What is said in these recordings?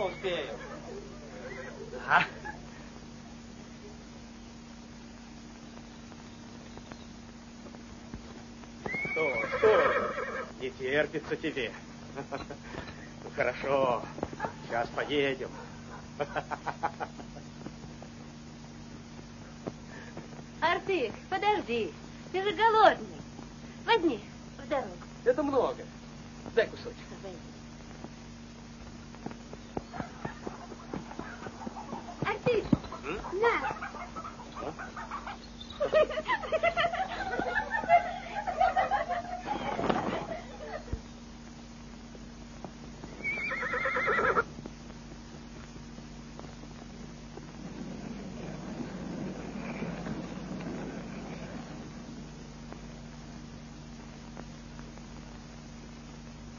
успею. А? Стой. Не терпится тебе. Ну, хорошо. Сейчас поедем. Артык, подожди. Ты же голодный. Возьми в дорогу. Это много. Дай кусочек. Артык, на.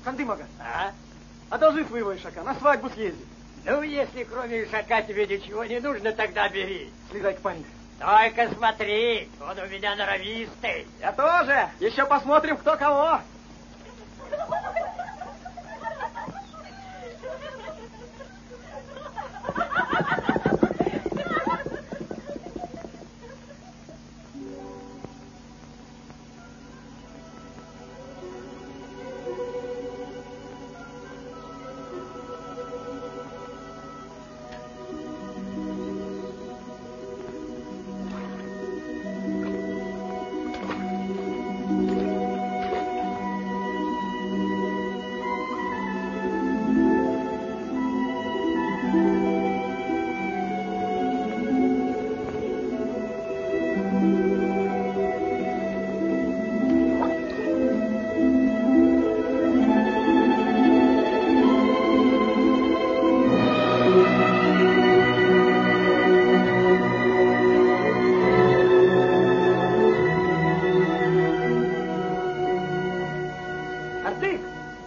Кандымага, одолжи своего ишака, на свадьбу съезди. Ну, если кроме ишака тебе ничего не нужно, тогда бери. Слезай-ка, парень. Только смотри, он у меня норовистый. Я тоже. Еще посмотрим, кто кого.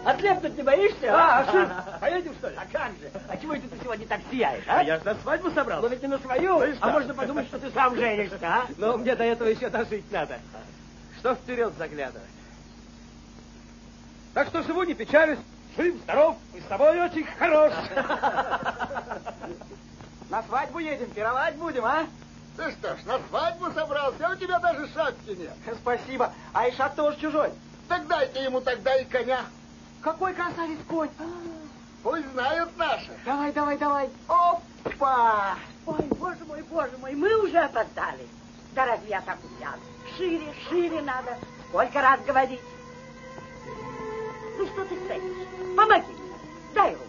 Ослепнуть не боишься? Поедем, что ли? А как же? А чего это ты сегодня так сияешь, а? А я же на свадьбу собрался. Ну ведь не на свою, Ну и что? а можно подумать, что ты сам женишься, а? Но мне до этого еще дожить надо. Что вперед заглядывать? Так что живу, не печалюсь. Жив, здоров и с тобой очень хорош. На свадьбу едем, пировать будем, а? Ты что ж, на свадьбу собрался, а у тебя даже шапки нет. Спасибо. А ишак тоже чужой. Так дайте ему тогда и коня. Какой красавец конь. Пусть знают наши. Давай. Опа! Ой, боже мой, мы уже опоздали. Да разве я так усяду? Шире надо. Сколько раз говорить? Ну что ты стоишь? Помоги мне. Дай руку.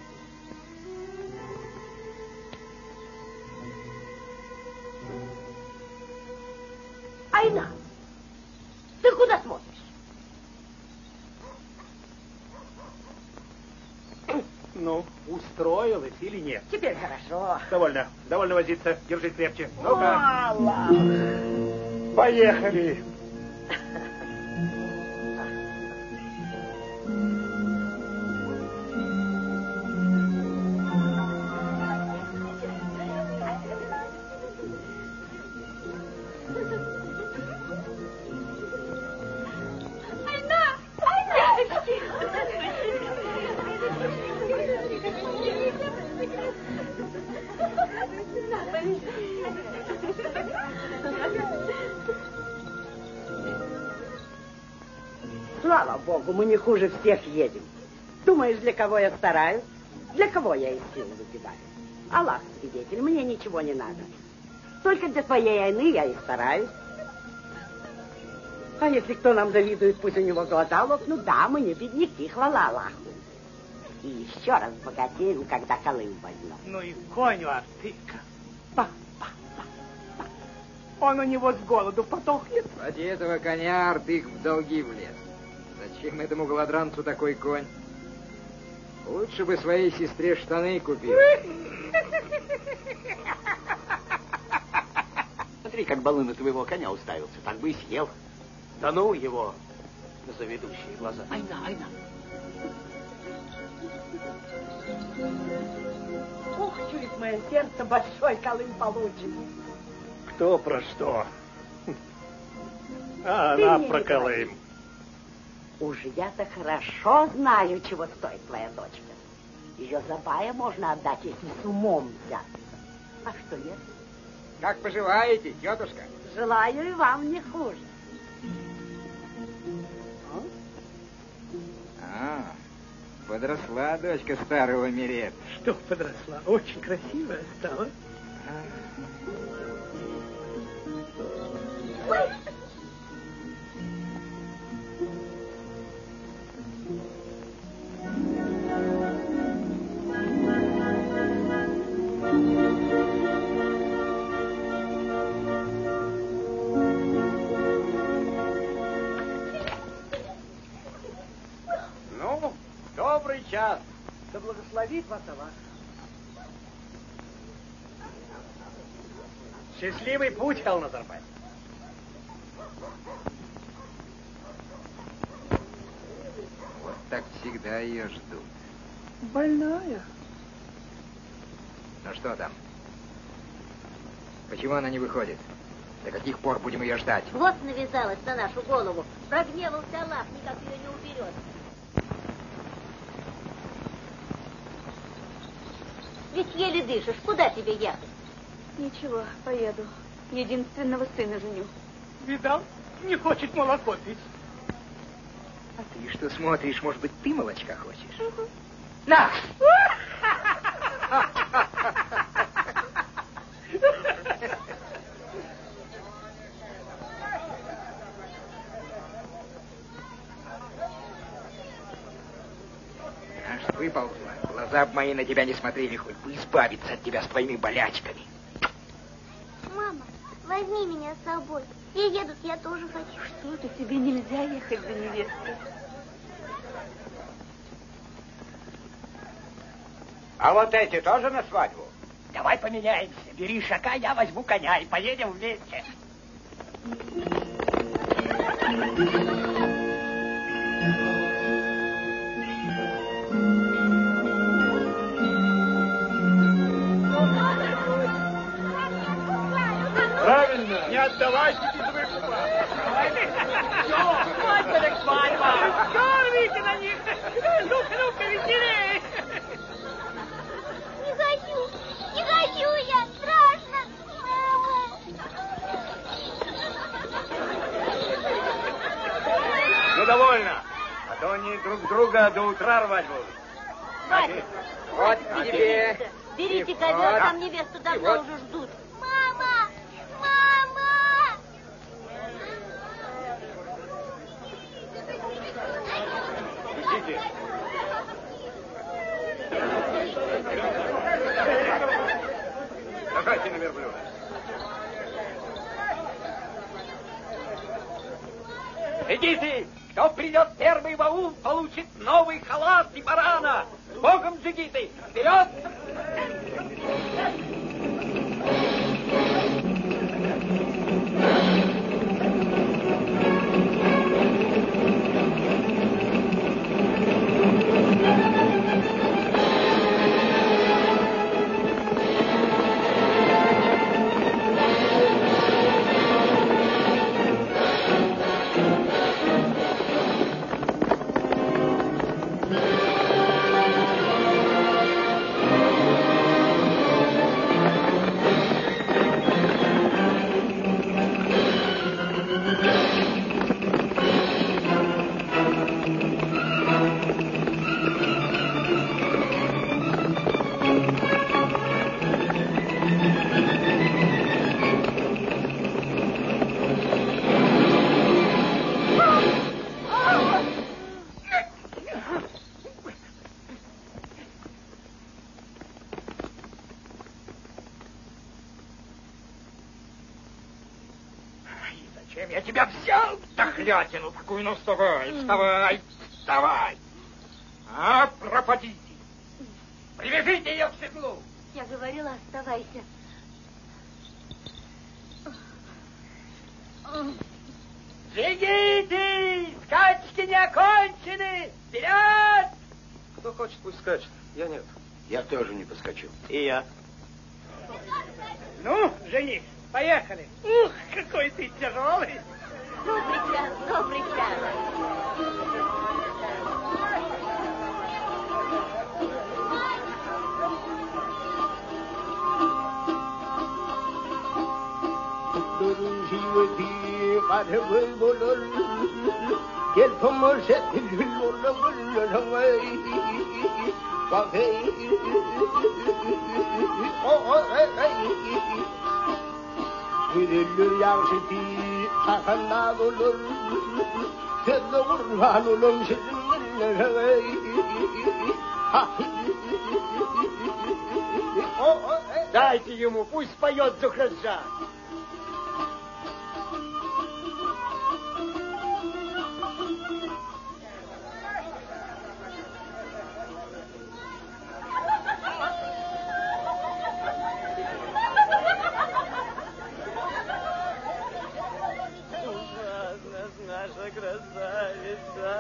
Айна, ты куда смотришь? Ну, устроилась или нет? Теперь хорошо. Довольно возиться. Держись крепче. Мало. Поехали. Слава Богу, мы не хуже всех едем. Думаешь, для кого я стараюсь? Для кого я из сил выбиваю? Аллах свидетель, мне ничего не надо. Только для твоей Айны я и стараюсь. А если кто нам завидует, пусть у него глаза лопнут. Да, мы не бедняки, хвала Аллаху. И еще раз богатеем, когда Колым возьмем. Ну и конь у Артыка. Он у него с голоду потухнет. Ради этого коня Артык в долги влез. Зачем этому голодранцу такой конь? Лучше бы своей сестре штаны купил. Смотри, как Балын на твоего коня уставился. Так бы и съел. Да ну его за ведущие глаза. Айна. Ух, чует мое сердце, большой Колым получит. Кто про что? А Ты она мне про не Колым. говори. Уж я-то хорошо знаю, чего стоит твоя дочка. Ее за бая можно отдать, если с умом взяться. А что если? Как поживаете, тетушка? Желаю и вам не хуже. Подросла дочка старого Мирета. Что подросла? Очень красивая стала. Ну, добрый час. Да благословит вас Аллах. Счастливый путь, Хелназарбай. Вот так всегда ее ждут. Больная. Ну что там? Почему она не выходит? До каких пор будем ее ждать? Вот навязалась на нашу голову. Прогневался Аллах, никак ее не уберет. Ведь еле дышишь. Куда тебе ехать? Ничего, поеду. Единственного сына женю. Видал? Не хочет молоко пить. А ты что смотришь? Может быть, ты молочка хочешь? На! Аж выползла. Глаза б мои на тебя не смотрели, хоть бы избавиться от тебя с твоими болячками. Мама, возьми меня с собой. И едут я тоже хочу. Что-то тебе нельзя ехать за невестой. А вот эти тоже на свадьбу? Давай поменяемся. Бери Ишака, я возьму коня и поедем вместе. Правильно. Не отдавайте без выкупа. Свадьба так свадьба. Скорбите на них. Ну-ка, веселее. Не хочу я, страшно. Ну, довольно. А то они друг друга до утра рвать будут. Варя, Вот тебе. берите И ковер, вот. там невесту давно И вот. уже ждут. Мама! Мама! Идите. Сажайте на верблюда. Идите! Кто придет первый в аул, получит новый халат и барана. С Богом, джигиты! Вперед! Зачем я тебя взял, дохлятину такую? Ну, вставай, вставай, вставай. А, пропадите. Привяжите ее к седлу. Я говорила, оставайся. Бегите! Скачки не окончены! Вперед! Кто хочет, пусть скачет. Я нет. Я тоже не поскочу. И я. Ну, жених, поехали. Ух, какой ты тяжелый. Добрый час, добрый час. 사력을 보를 결통을 새들을 올라올라라와이 와헤이 위를 양식이 사산나고를 셀로를 하누는 실능을 Дайте ему, пусть поет Зухраджан. Наша красавица.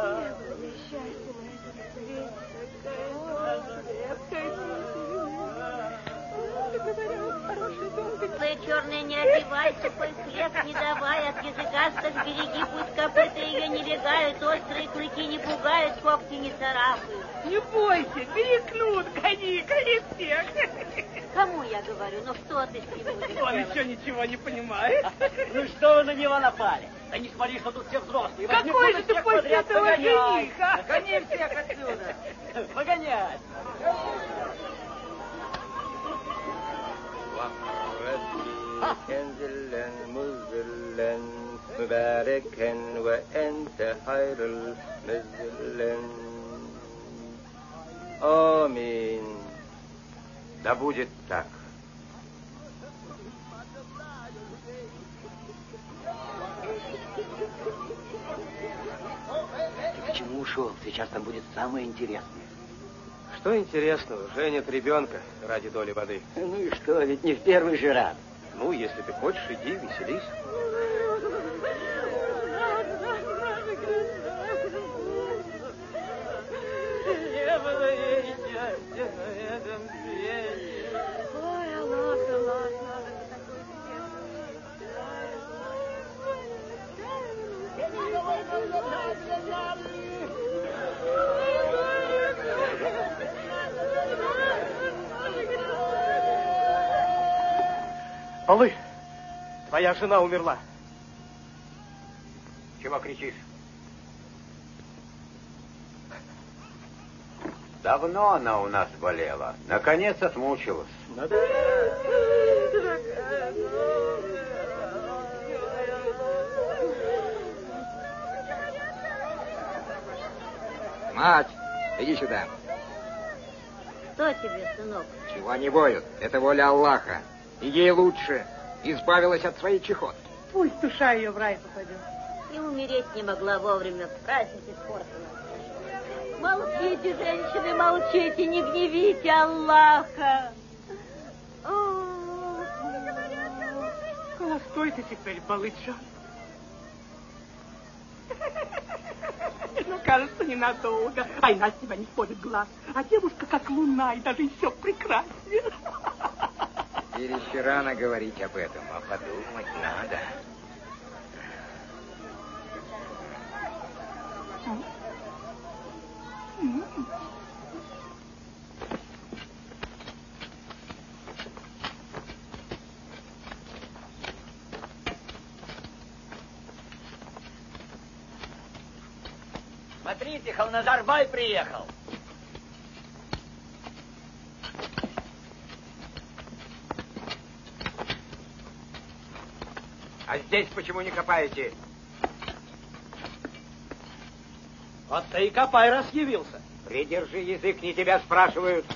Ты, черная, не одевайся, пой хлеб не давай, от языкастых береги, пусть копыта ее не легают, острые клыки не пугают, когти не царапают. Не бойся, перекнут, гони всех. Кому я говорю? Ну что ты с ним будешь Он делать? еще ничего не понимает. Ну что вы на него напали? Да не смотри, что тут все взрослые. Какой же ты после этого жених, а? Гони всех отсюда. Погонять. كنزلا مزلا مباركا وأنت خير المزلا آمين. Да будет так. Ты почему ушел? Сейчас там будет самое интересное. Что интересного? Женят ребенка ради доли воды. Ну и что, ведь не в первый же раз. Ну, если ты хочешь, иди, веселись. Не было ей счастья на этом свете. Ой, Аллах, надо такой Полы, твоя жена умерла. Чего кричишь? Давно она у нас болела. Наконец отмучилась. Мать, иди сюда. Что тебе, сынок? Чего не боют? Это воля Аллаха. И ей лучше. Избавилась от своей чехотки. Пусть душа ее в рай попадет. И умереть не могла вовремя, праздник испортила. Молчите, женщины, молчите, не гневите Аллаха. Холостой ты теперь, балычон. Ну, кажется, ненадолго. Айна с тебя не сводит глаз. А девушка как луна, и даже еще прекраснее. Или еще рано говорить об этом, а подумать надо. Смотрите, Халназарбай приехал. А здесь почему не копаете? Вот ты и копай, раз явился. Придержи язык, не тебя спрашивают.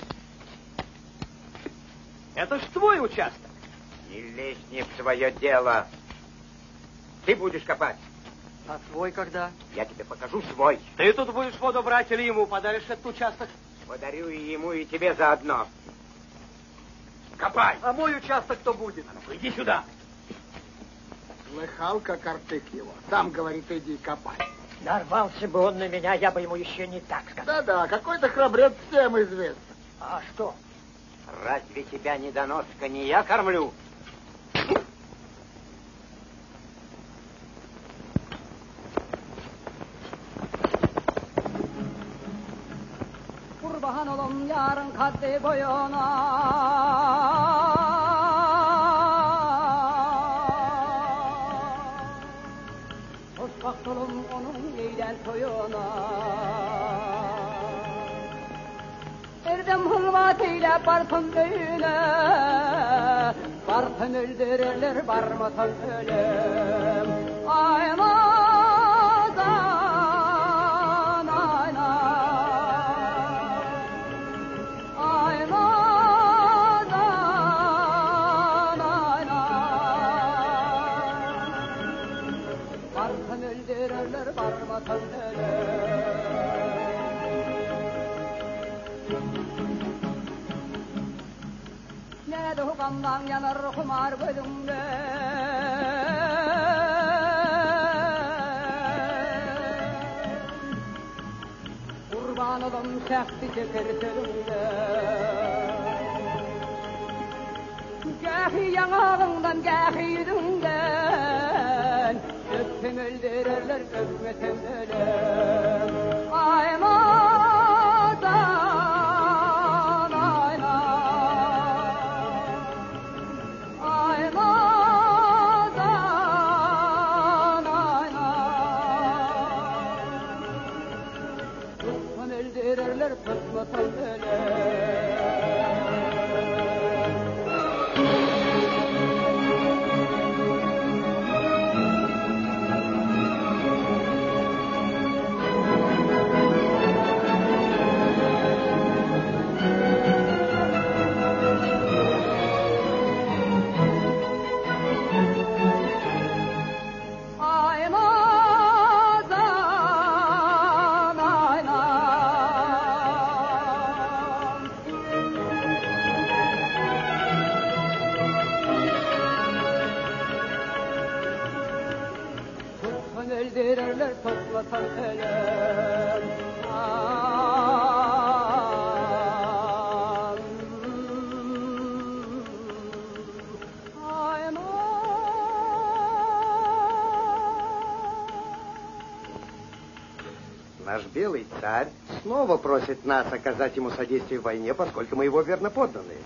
Это ж твой участок. Не лезь не в свое дело. Ты будешь копать. А твой когда? Я тебе покажу свой. Ты тут будешь воду брать или ему подаришь этот участок? Подарю и ему, и тебе заодно. Копай. А мой участок кто будет? А ну-ка, иди сюда. Слыхал, как Артык его. Сам говорит, иди копай. Нарвался бы он на меня, я бы ему еще не так сказал. Да-да, какой-то храбрец всем известен. А что? Разве тебя недоноска не я кормлю? Kurban olum yarın kaddi boyuna. toyuna Erdem hırvatıyla bartın düğüne Bartın öldürürler barmatan ölüm Aymadan ayna Aymadan ayna Bartın öldürürler barmatan ölüm Ne de hukamdan yanar kumar bölümde Kurban olum şehti çeker sölümde Gahi yanağından gahi yüzünden Öpsem öldürürler öpmesem ölüm Aymadan ayna Aymadan ayna Tutman öldürürler tutmasan ölüm Aymadan ayna Tutsan öldürürler toplasan ölüm Наш белый царь снова просит нас оказать ему содействие в войне, поскольку мы его верно подданные.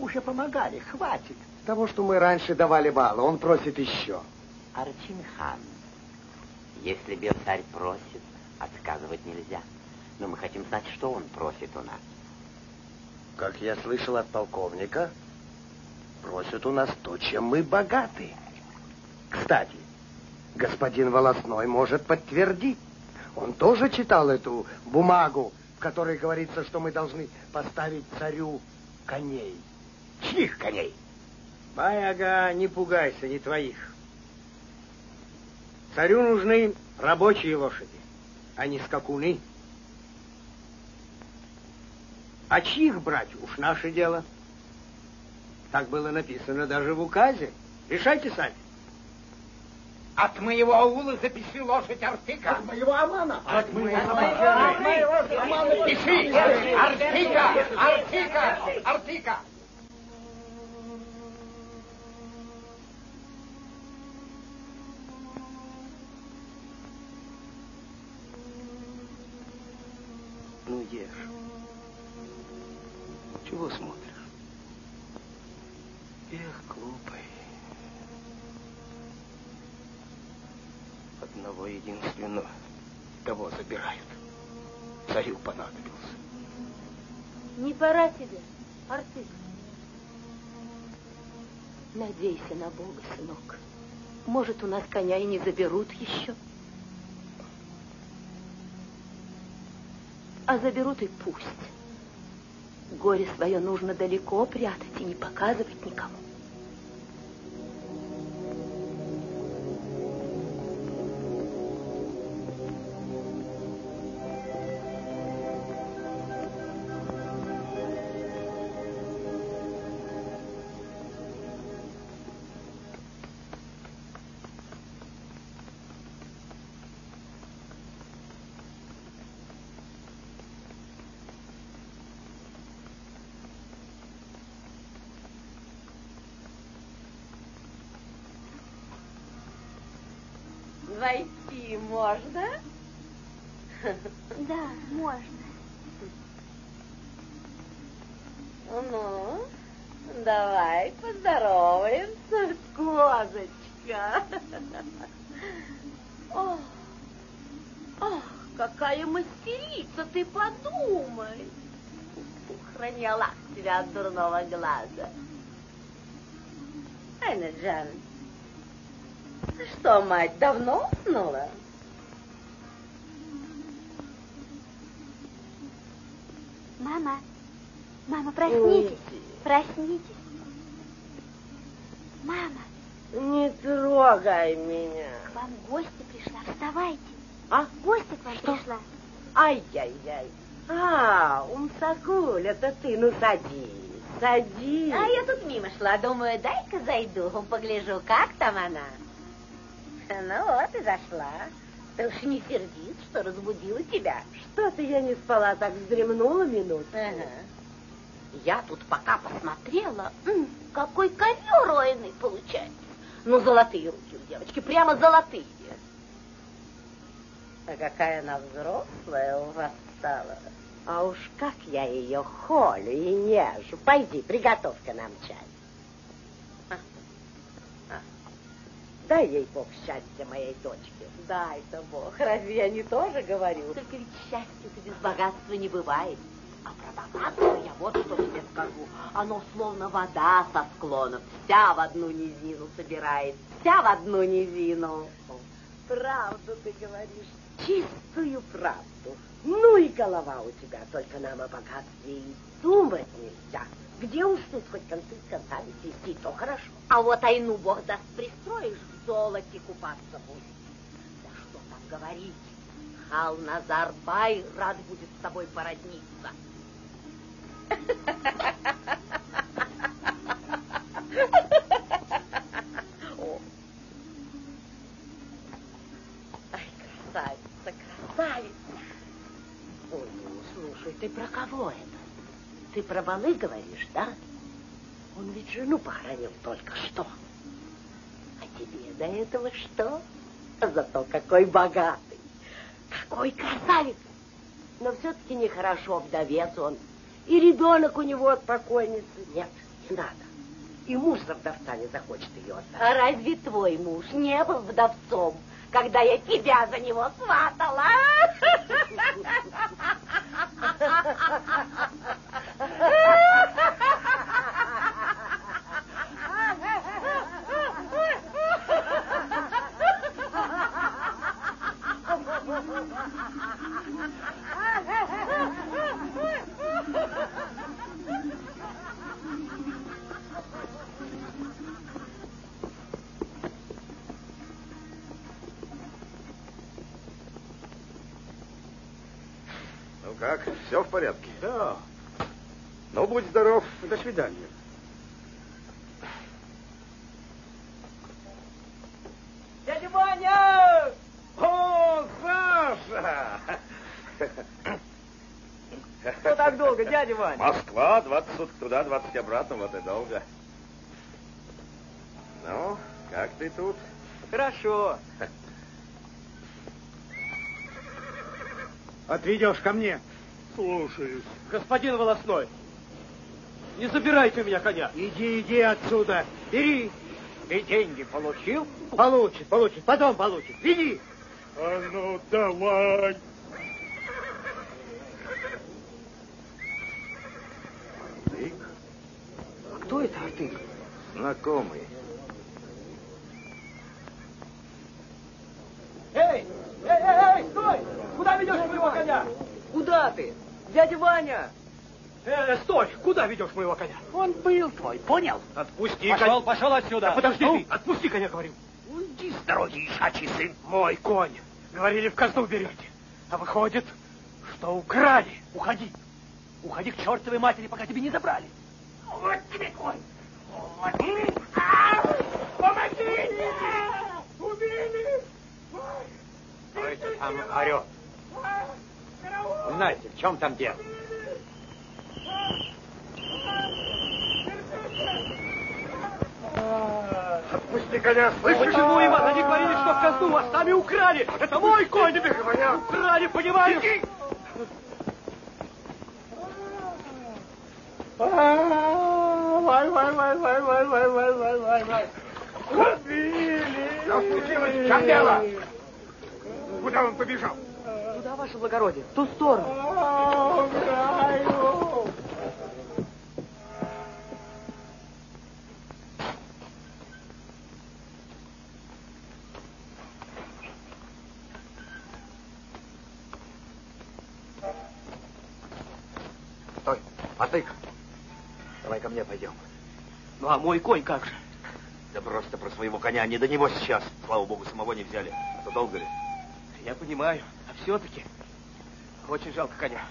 Уже помогали, хватит. Того, что мы раньше давали баллы, он просит еще. Арчин-хан, если белый царь просит, отказывать нельзя. Но мы хотим знать, что он просит у нас. Как я слышал от полковника, просит у нас то, чем мы богаты. Кстати, господин Волосной может подтвердить. Он тоже читал эту бумагу, в которой говорится, что мы должны поставить царю коней. Чьих коней? Бай-ага, не пугайся, не твоих. Царю нужны рабочие лошади, а не скакуны. А чьих брать, уж наше дело. Так было написано даже в указе. Решайте сами. От моего аула запиши лошадь Артыка. От моего Амана. От моего Амана. Пиши. Артыка. Артыка. Артыка. Ну, ешь. Чего смотришь? Эх, глупый. Одного единственного, кого забирают. Царю понадобился. Не пора тебе, Артык. Надейся на Бога, сынок. Может, у нас коня и не заберут еще. А заберут и пусть. Горе свое нужно далеко прятать и не показывать никому. Войти можно? Да, можно. Ну, давай Ах, какая мастерица, ты подумай. Храни Аллах тебя от дурного глаза. Айнаджан, что, мать, давно уснула? Мама, проснитесь, проснитесь. Мама. Не трогай меня. К вам гостья пришла, вставайте. А? Гостья к вам пришла. Ай-яй-яй. Умсакуль, это ты, ну садись, садись. А я тут мимо шла, думаю, дай-ка зайду, погляжу, как там она. Ну вот и зашла. Ты уж не сердись, что разбудила тебя. Что-то я не спала, так вздремнула минуту. Ага. Я тут пока посмотрела, какой ковер ройный получается. Ну, золотые руки у девочки, прямо золотые. А какая она взрослая у вас стала. А уж как я ее холю и нежу. Пойди, приготовь-ка нам чай. Дай ей Бог счастья моей дочке. Дай-то Бог, разве я не тоже говорю? Только ведь счастья-то без богатства не бывает. А про богатство я вот что тебе скажу. Оно словно вода со склонов, вся в одну низину собирает, вся в одну низину. Правду ты говоришь, чистую правду. Ну и голова у тебя, только нам о богатстве и думать нельзя. Где уж тут хоть концы с концами свести, то хорошо. А вот Айну, Бог даст, пристроишь, в золоте купаться будет. Да что там говорить, Хал Назарбай рад будет с тобой породниться. Ай, красавица, красавица. Ой, ну, слушай, ты про кого это? Ты про балы говоришь, да? Он ведь жену похоронил только что. А тебе до этого что? Зато какой богатый, какой красавец. Но все-таки нехорошо, вдовец он. И ребенок у него от покойницы. Нет, не надо. И муж за вдовца не захочет ее отдать. А разве твой муж не был вдовцом, когда я тебя за него сватала? Ну как, все в порядке? Да. Ну, будь здоров. До свидания. Дядя Ваня! О, Саша! Что так долго, дядя Ваня? Москва, 20 суток туда, 20 обратно, вот и долго. Ну, как ты тут? Хорошо. Отведешь ко мне. Слушаюсь. Господин Волосной, не забирайте у меня коня. Иди отсюда. Бери. Ты деньги получил? Получит. Потом получит. Веди. А ну, давай. Ты? Кто это ты? Знакомый. Эй, стой! Куда ведешь моего коня? Куда ты? Дядя Ваня! Стой! Куда ведешь моего коня? Он был твой, понял? Отпусти. Пошел отсюда. Да подожди ты, отпусти коня, говорю. Уйди с дороги, ишачий сын. Мой конь. Говорили, в казну берете. А выходит, что украли. Уходи. Уходи к чертовой матери, пока тебе не забрали. Вот тебе конь. Вот. Помогите! Убили! Кто это там орет? Знаете, в чем там дело? Отпусти коня, слышишь? Почему, Иван, они говорили, что в казну, а сами украли? Это мой конь! Украли, понимаешь? Вай. Убили! Что случилось? В чем дело? Куда он побежал? Туда, ваше благородие, в ту сторону. Умираю! Стой, Мотык. Давай ко мне пойдем. Ну, а мой конь как же? Да брось-то про своего коня, не до него сейчас. Слава богу, самого не взяли. А то долго ли? Я понимаю, а все-таки очень жалко коня.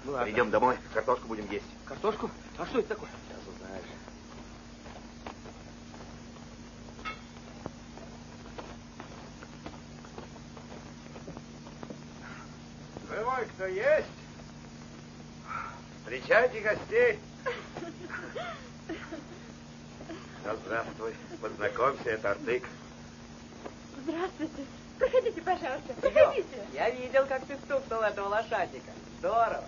Ну, ладно. Идем домой, картошку будем есть. Картошку? А что это такое? Сейчас узнаешь. Живой кто есть? Встречайте гостей. Ну, здравствуй. Познакомься, это Артык. Здравствуйте. Проходите, пожалуйста. Идем. Проходите. Я видел, как ты стукнул этого лошадника. Здорово.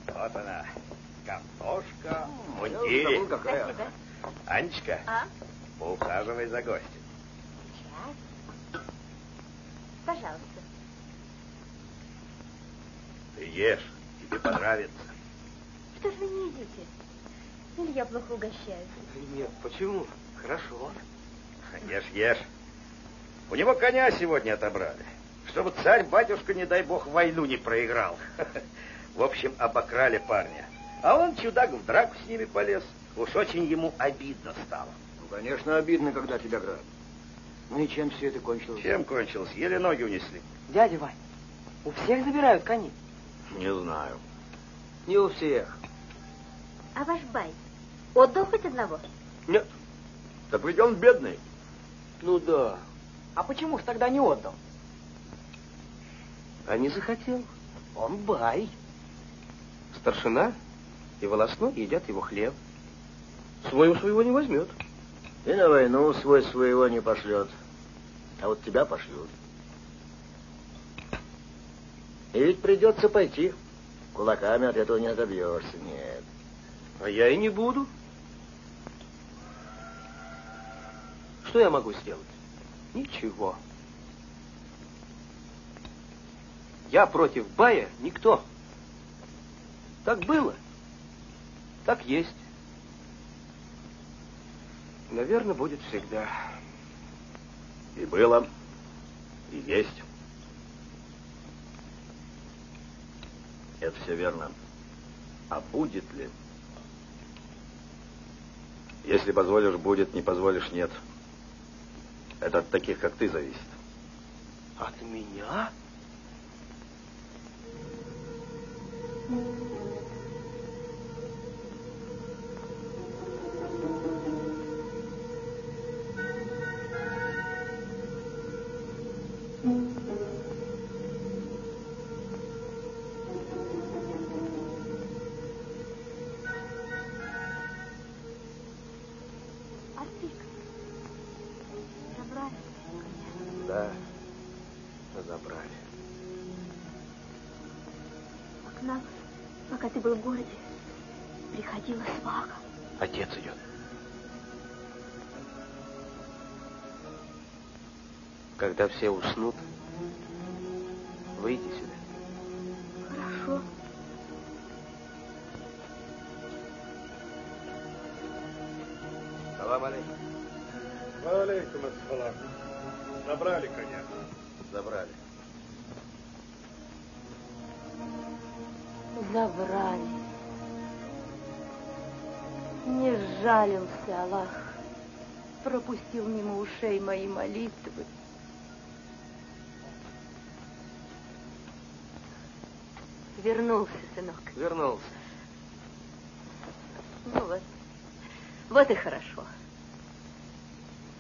Вот она. Картошка в мундире. Спасибо. Анечка, А? поухаживай за гостем. Сейчас. Пожалуйста. Ты ешь, тебе понравится. Что ж вы не едите? Или я плохо угощаю? Нет, почему? Хорошо. Ешь, ешь. У него коня сегодня отобрали. Чтобы царь-батюшка, не дай бог, войну не проиграл. В общем, обокрали парня. А он, чудак, в драку с ними полез. Уж очень ему обидно стало. Ну, конечно, обидно, когда тебя грабят. Ну и чем все это кончилось? Чем кончилось? Еле ноги унесли. Дядя Вань, у всех забирают коней? Не знаю. Не у всех. А ваш бай отдал хоть одного? Нет. Так ведь он бедный. Ну да. А почему ж тогда не отдал? А не захотел. Он бай. Старшина и волосной едят его хлеб. Свой у своего не возьмет. И на войну свой своего не пошлет. А вот тебя пошлют. И ведь придется пойти. Кулаками от этого не отобьешься, нет. А я и не буду. Что я могу сделать? Ничего. Я против бая никто. Так было. Так есть. Наверное, будет всегда. И было, и есть. Это все верно. А будет ли? Если позволишь, будет, не позволишь, нет. Это от таких, как ты, зависит. От меня? Да, забрали. А к нам, пока ты был в городе, приходила сваха. Отец идет. Когда все уснут, выйди сюда. Хорошо. Салам алейкум. Алейкум ассалам. Забрали коня. Забрали. Забрали. Не сжалился Аллах. Пропустил мимо ушей мои молитвы. Вернулся, сынок. Вернулся. Ну вот. Вот и хорошо.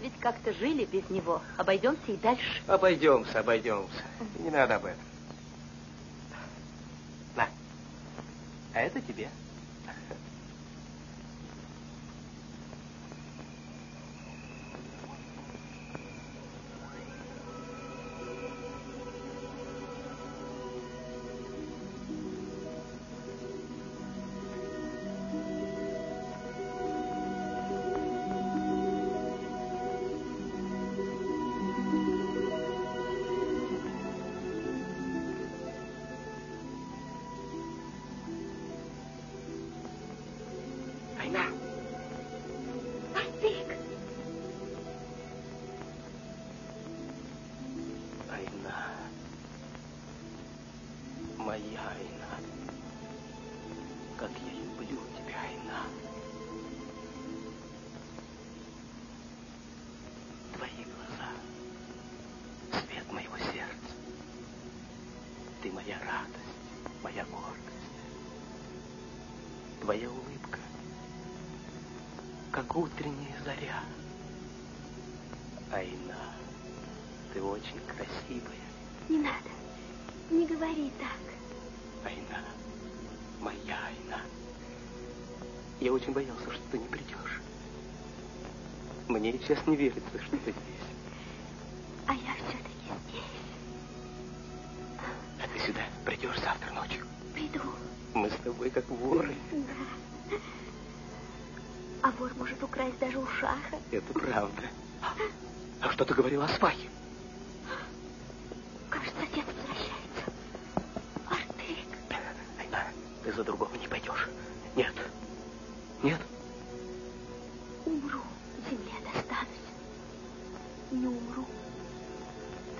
Ведь как-то жили без него. Обойдемся и дальше. Обойдемся, обойдемся. Не надо об этом. На. А это тебе. Твоя улыбка, как утренняя заря. Айна, ты очень красивая. Не надо, не говори так. Айна, моя Айна. Я очень боялся, что ты не придешь. Мне сейчас не верится, что ты здесь. А я все-таки здесь. А ты сюда придешь завтра ночью? Приду. Мы с тобой как воры. Да. А вор может украсть даже у Шаха. Это правда. А что ты говорила о свахе? Кажется, отец возвращается. Артык. Айна, ты за другого не пойдешь. Нет. Нет. Умру, земле достанусь. Не умру,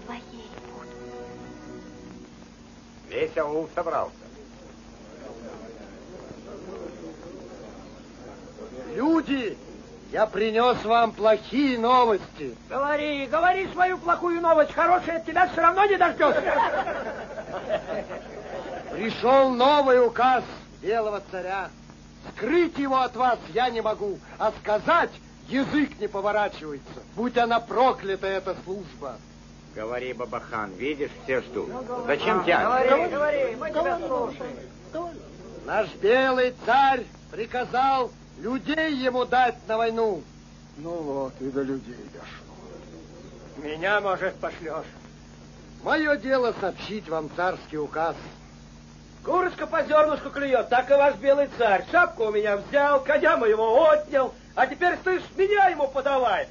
твоей буду. Весь аул собрался. Люди, я принес вам плохие новости. Говори, говори свою плохую новость. Хорошая от тебя все равно не дождешься. Пришел новый указ Белого царя. Скрыть его от вас я не могу, а сказать язык не поворачивается. Будь она проклята, эта служба. Говори, Бабахан, видишь, все ждут. Зачем тянешь? Говори, мы тебя слушаем. Наш белый царь приказал людей ему дать на войну. Ну вот, и до людей дошло. Меня, может, пошлешь. Мое дело сообщить вам царский указ. Курочка по зернышку клюет, так и ваш белый царь. Шапку у меня взял, коня моего отнял, а теперь, слышь, меня ему подавай.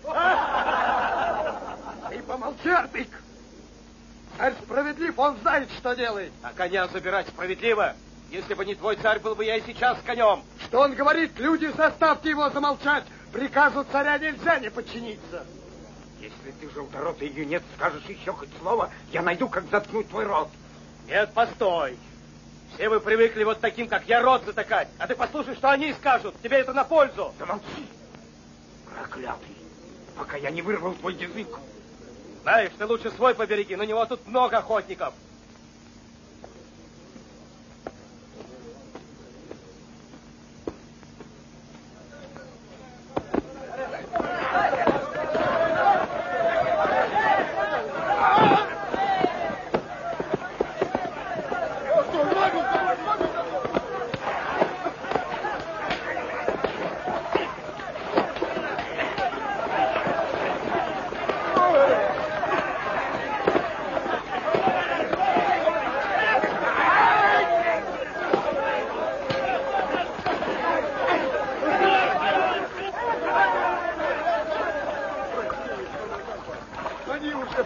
Ты помолчи, Артык. Царь справедлив, он знает, что делает. А коня забирать справедливо? Если бы не твой царь, был бы я и сейчас с конем. Что он говорит? Люди, заставьте его замолчать. Приказу царя нельзя не подчиниться. Если ты, желторотый юнец, скажешь еще хоть слово, я найду, как заткнуть твой рот. Нет, постой. Все вы привыкли вот таким, как я, рот затыкать. А ты послушай, что они скажут. Тебе это на пользу. Да молчи, проклятый, пока я не вырвал твой язык. Знаешь, ты лучше свой побереги, на него тут много охотников.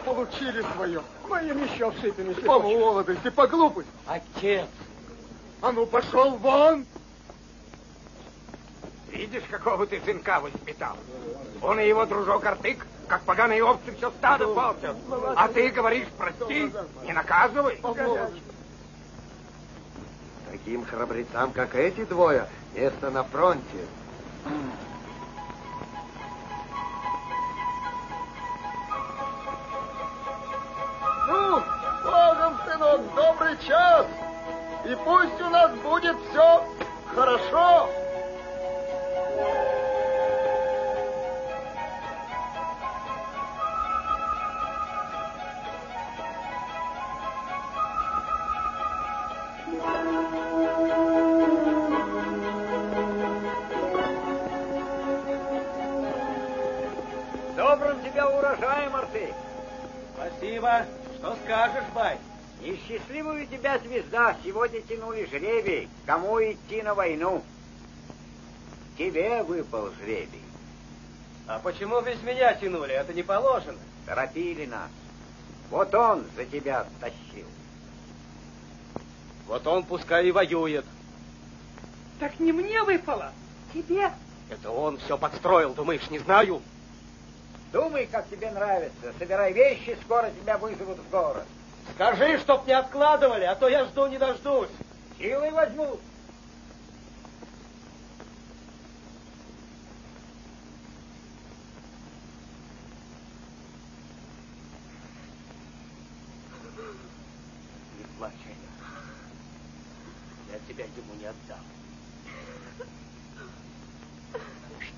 Получили свое. Мы им еще всыпем, если по молодости, по глупости. Отец! А ну, пошел вон! Видишь, какого ты сынка воспитал? Он и его дружок Артык, как поганые овцы, все стадо портят. А ты говоришь, прости, не наказывай. Таким храбрецам, как эти двое, место на фронте. Ну, Богом, сынок, добрый час. И пусть у нас будет все хорошо. Добрым тебя урожаем, Артык. Спасибо. Что скажешь, бай? Несчастливая у тебя звезда. Сегодня тянули жребий, кому идти на войну. Тебе выпал жребий. А почему без меня тянули? Это не положено. Торопили нас. Вот он за тебя тащил. Вот он пускай и воюет. Так не мне выпало, тебе. Это он все подстроил, думаешь, не знаю? Думай, как тебе нравится. Собирай вещи, скоро тебя вызовут в город. Скажи, чтоб не откладывали, а то я жду не дождусь. Силой возьму. Не плачь, Айна. Я тебя ему не отдам.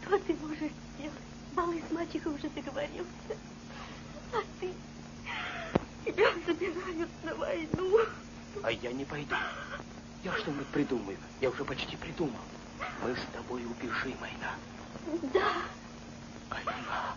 Что ты можешь сделать? Малый с мачехой уже договорился. А ты... Тебя забирают на войну. А я не пойду. Я что-нибудь придумаю. Я уже почти придумал. Мы с тобой убежим, Айна. Да. Айна.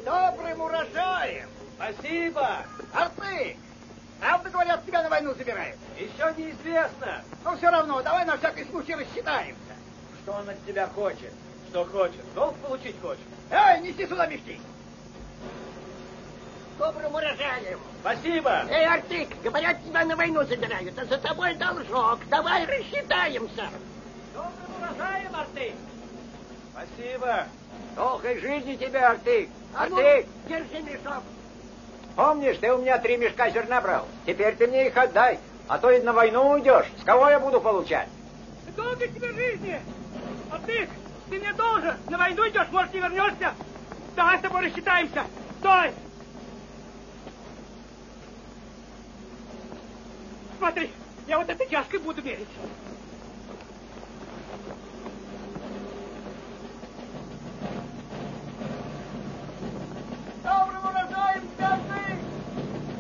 Добрым урожаем! Спасибо! Артык! Правда, говорят, тебя на войну забирают? Еще неизвестно. Но все равно, давай на всякий случай рассчитаемся. Что он от тебя хочет? Что хочет? Долг получить хочет? Эй, неси сюда мешки! Добрым урожаем! Спасибо! Эй, Артык, говорят, тебя на войну забирают, а за тобой должок. Давай рассчитаемся. Добрым урожаем, Артык! Спасибо! Долгой жизни тебе, Артык! Артык! Держи мешок! Помнишь, ты у меня 3 мешка зерна брал? Теперь ты мне их отдай, а то и на войну уйдешь. С кого я буду получать? Долго тебе жизни! Артык, ты мне должен! На войну идешь, может, не вернешься? Давай с тобой рассчитаемся! Стой! Смотри, я вот этой чашкой буду мерить. Добрым урожаем, Артык!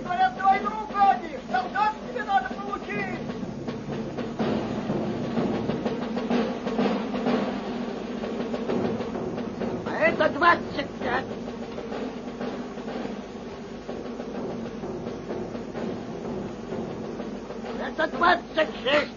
Говорят, на войну уходишь, солдат тебе надо получить! А это 25. Это 26.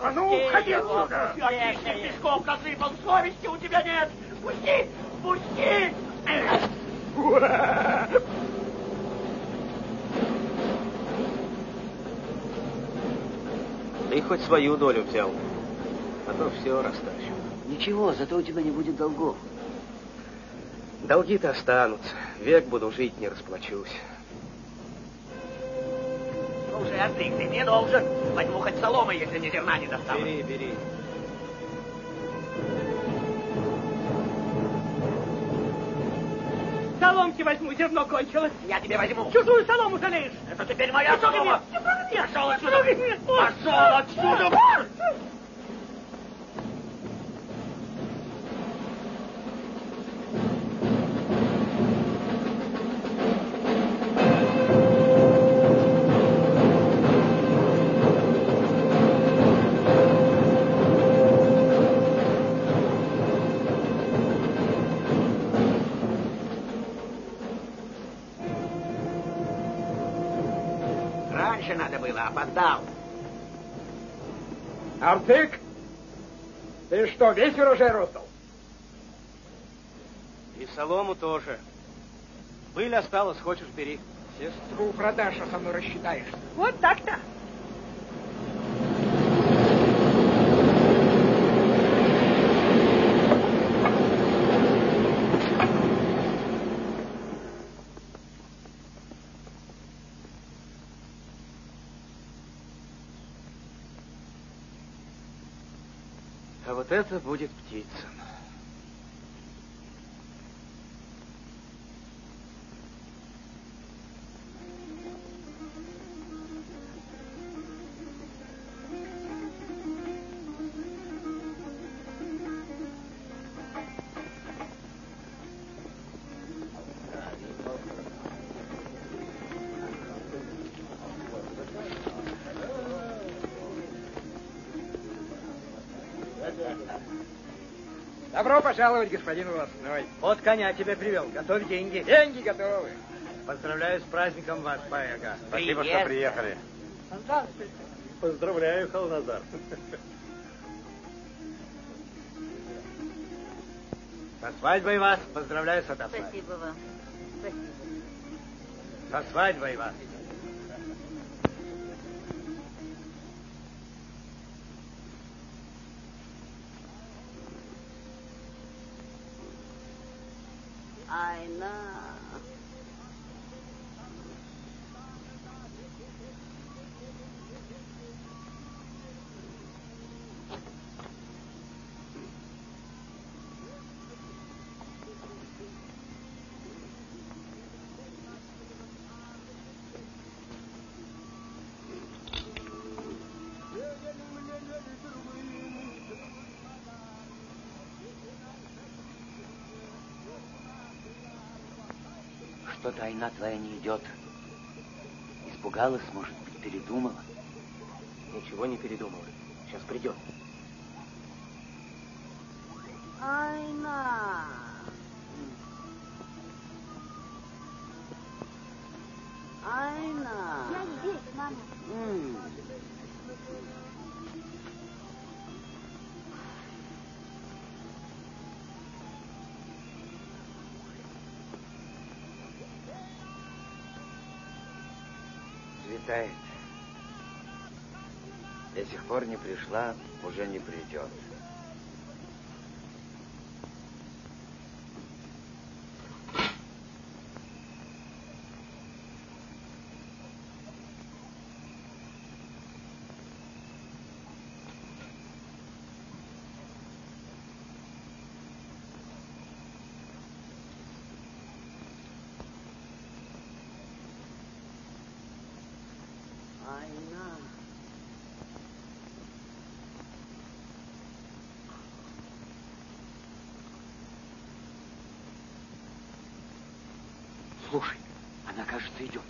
А ну, уходи отсюда! Отличных песков насыпал, совести у тебя нет! Пусти! Пусти! Ты хоть свою долю взял, а то все растащил. Ничего, зато у тебя не будет долгов. Долги-то останутся. Век буду жить, не расплачусь. Слушай, Артык, ты мне должен. Возьму хоть соломы, если мне зерна не досталось. Бери, бери. Соломки возьму, зерно кончилось. Я тебе возьму. Чужую солому жалеешь. Это теперь моя солома. Пошел отсюда. Пошел отсюда. Раньше надо было, опоздал. Артык, ты что, весь урожай роздал? И солому тоже. Пыль осталась, хочешь, бери. Сестру продашь, а со мной рассчитаешься. Вот так-то. А вот это будет Птицын. Добро пожаловать, господин Волосной. Вот коня тебе привел. Готовь деньги. Деньги готовы. Поздравляю с праздником вас, Паяга. Спасибо, что приехали. Поздравляю, Халназар. Со свадьбой вас. Поздравляю с этой свадьбой. Спасибо вам. Спасибо. Со свадьбой вас. Айна. Что-то Айна твоя не идет. Испугалась, может быть, передумала? Ничего не передумала. Сейчас придет. Айна. Айна. Я здесь, мама. Светает. До сих пор не пришла, уже не придет. Айна. Слушай, она, кажется, идет.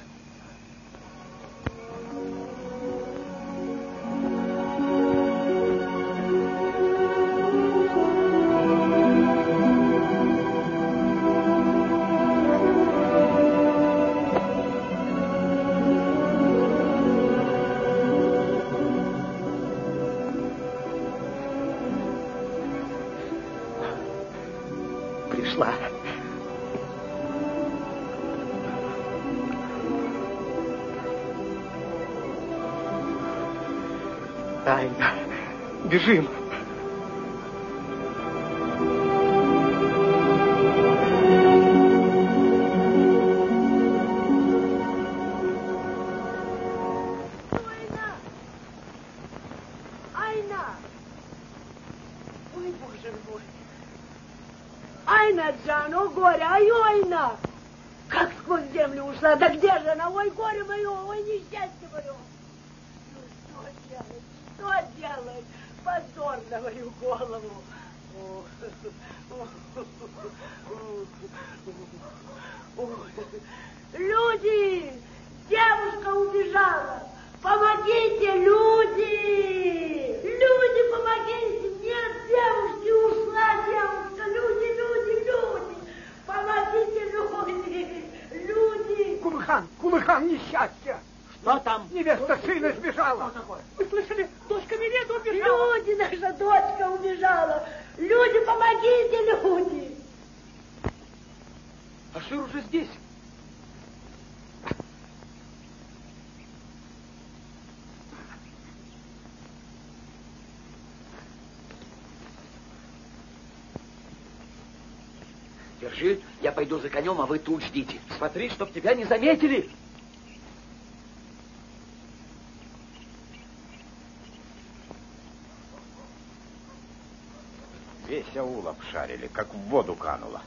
Пришла. Айна, бежим. Айна! Ой, боже мой! Айна, Джан, о горе, ай, Айна! Как сквозь землю ушла, да где же она? Ой, горе мое, ой, несчастье мое! Ну, что делать? Позор на мою голову! Люди! Девушка убежала! Помогите, люди! Люди, помогите! Нет девушки, ушла девушка! Люди, люди, люди! Помогите, люди! Люди! Кумыхан, несчастье! Что там? Невеста сына сбежала! Что такое? Вы слышали? Дочка Миледа убежала! Люди, наша дочка убежала! Люди, помогите, люди! Ашир уже здесь. Держи, я пойду за конем, а вы тут ждите. Смотри, чтоб тебя не заметили. Весь аул обшарили, как в воду кануло.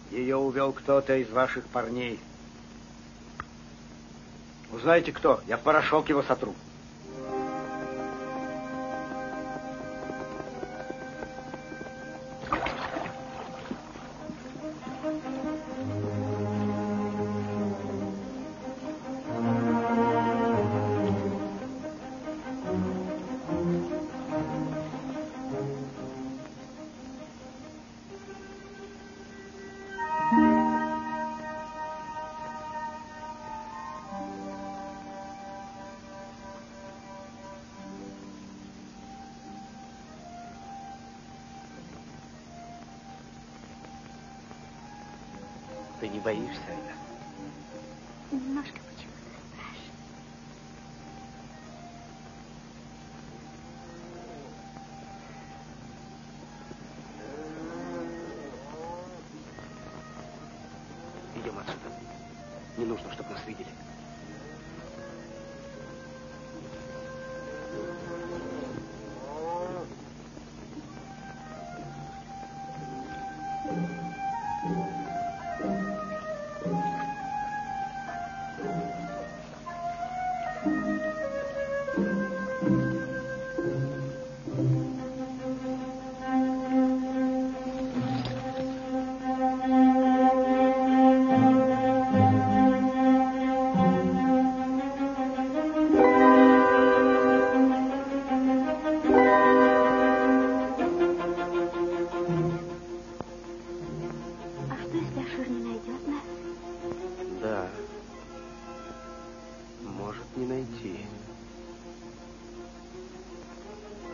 Ее увел кто-то из ваших парней. Узнаете, кто? Я в порошок его сотру. Ты не боишься, Айда? Немножко почему-то страшно. Идем отсюда. Не нужно, чтобы нас видели.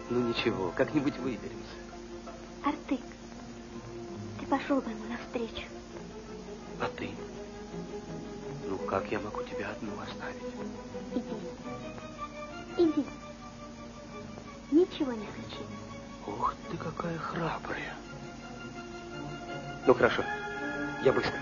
Ничего, как-нибудь выберемся. Артык, ты пошел бы ему навстречу. А ты? Ну, как я могу тебя одну оставить? Иди. Ничего не случится. Ух ты, какая храбрая. Ну, хорошо, я быстро.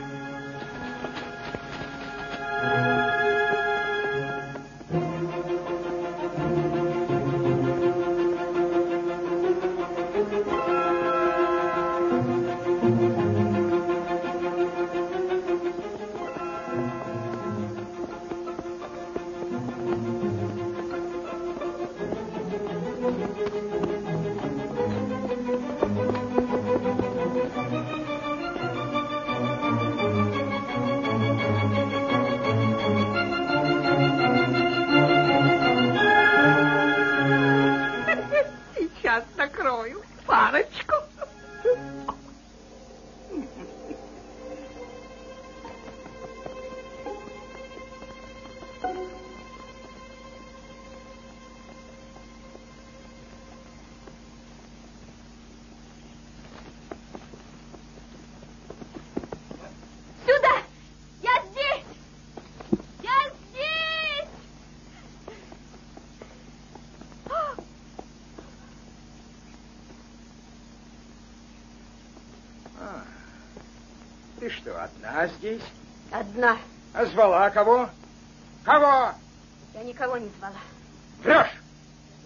Ты что, одна здесь? Одна. А звала кого? Кого? Я никого не звала. Врешь!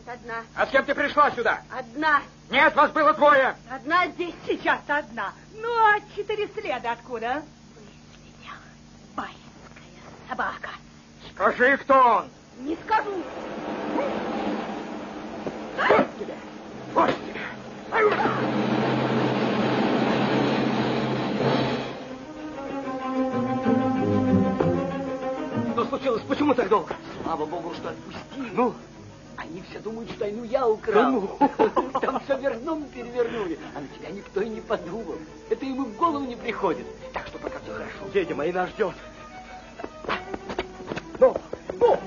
Одна. А с кем ты пришла сюда? Одна. Нет, вас было двое. Одна здесь. Сейчас-то одна. Ну, а 4 следа откуда? Выследил. Баинская собака. Скажи, кто он? Не скажу. Вот тебя! Вот тебя! Что случилось? Почему так долго? Слава богу, что отпустили. Ну? Они все думают, что Айну я украл. Ну? Там все верном перевернули, а на тебя никто и не подумал. Это ему в голову не приходит. Так что пока все хорошо. Едем, Айна ждет. Ну, ну!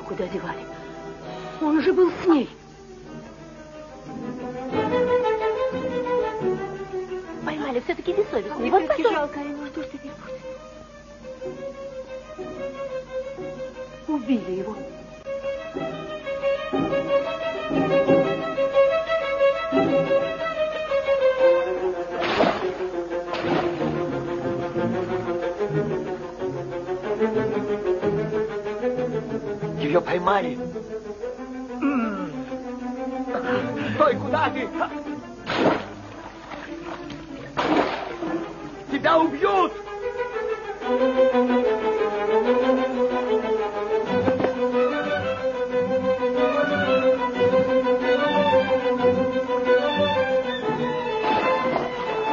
куда девали? Он же был с ней. Поймали все-таки бессовестный. Вот как жалко. Что ж теперь будет? Убили его. Ее поймали. Стой, куда ты? Тебя убьют!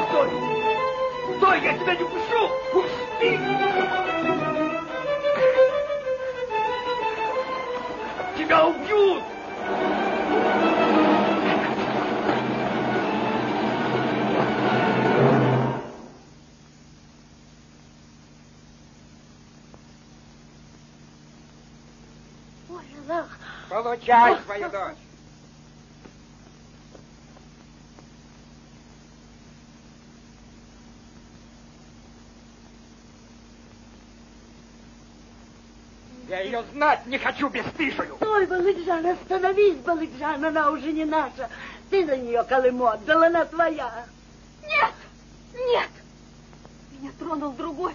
Стой! Стой, я тебя не пущу! Пусти! Тебя убьют! Получай свою дочь. Я ее знать не хочу, бесстыжую. Стой, Балыджан, остановись, Балыджан, она уже не наша. Ты за нее Колыму отдал, она твоя. Нет, нет, меня тронул другой.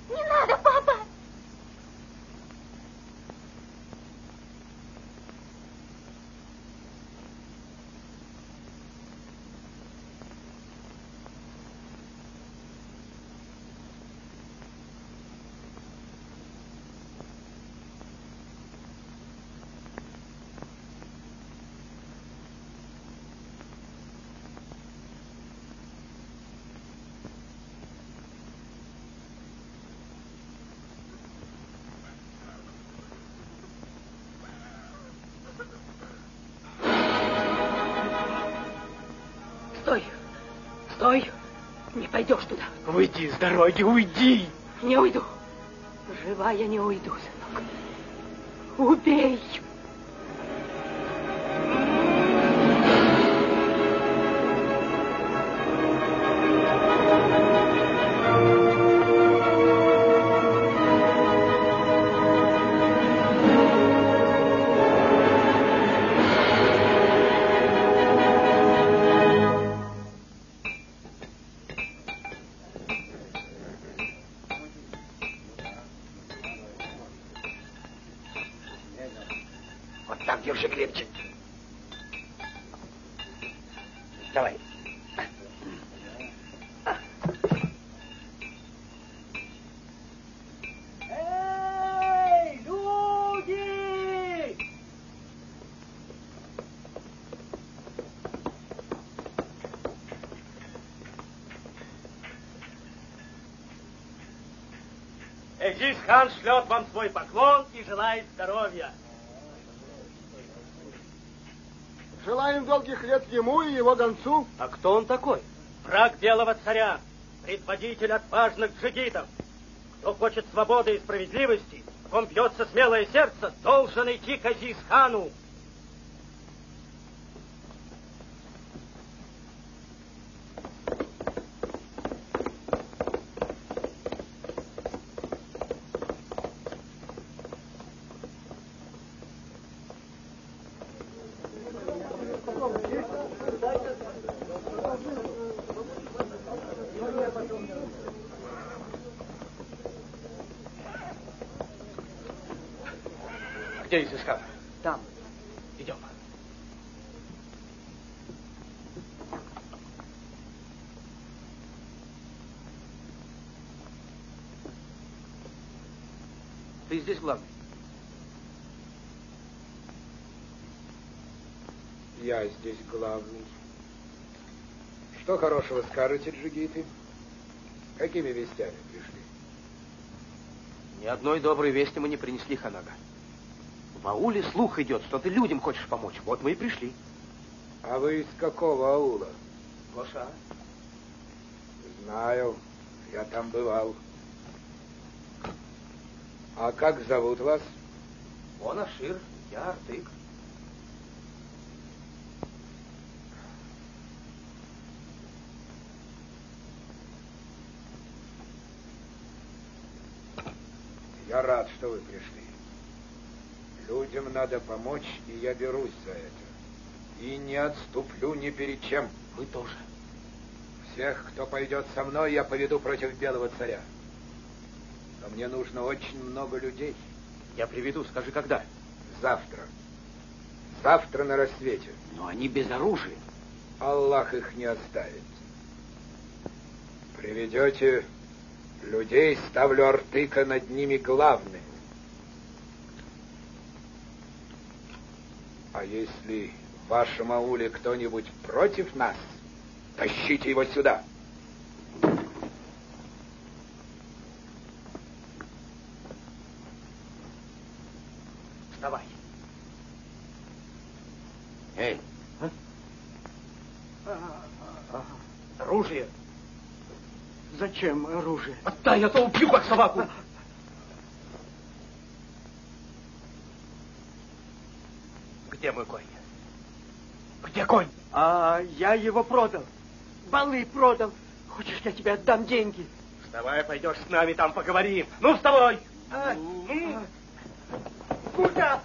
Не надо, папа! Стой! Стой! Не пойдешь туда. Уйди с дороги, уйди! Не уйду. Жива я не уйду, сынок. Убей! Вот так держи крепче. Давай. Эй, люди! Эджис-хан шлет вам свой поклон и желает здоровья. Желаем долгих лет ему и его гонцу. А кто он такой? Враг белого царя, предводитель отважных джигитов. Кто хочет свободы и справедливости, в ком бьется смелое сердце, должен идти к Азиз-хану. Где изыскан? Там. Идем. Ты здесь главный. Я здесь главный. Что хорошего скажете, джигиты? Какими вестями пришли? Ни одной доброй вести мы не принесли, Ханага. В ауле слух идет, что ты людям хочешь помочь. Вот мы и пришли. А вы из какого аула? Лоша. Знаю, я там бывал. А как зовут вас? Он Ашир, я Артык. Я рад, что вы пришли. Людям надо помочь, и я берусь за это. И не отступлю ни перед чем. Мы тоже. Всех, кто пойдет со мной, я поведу против белого царя. Но мне нужно очень много людей. Я приведу, скажи, когда? Завтра. Завтра на рассвете. Но они без оружия. Аллах их не оставит. Приведете людей, ставлю Артыка над ними главным. А если в вашем ауле кто-нибудь против нас, тащите его сюда. Вставай. Эй. Оружие. Зачем оружие? Отдай, а то убью, как собаку. Где мой конь? Где конь? А я его продал. Балы продал. Хочешь, я тебе отдам деньги? Вставай, пойдешь с нами, там поговорим. Ну, вставай. Куда?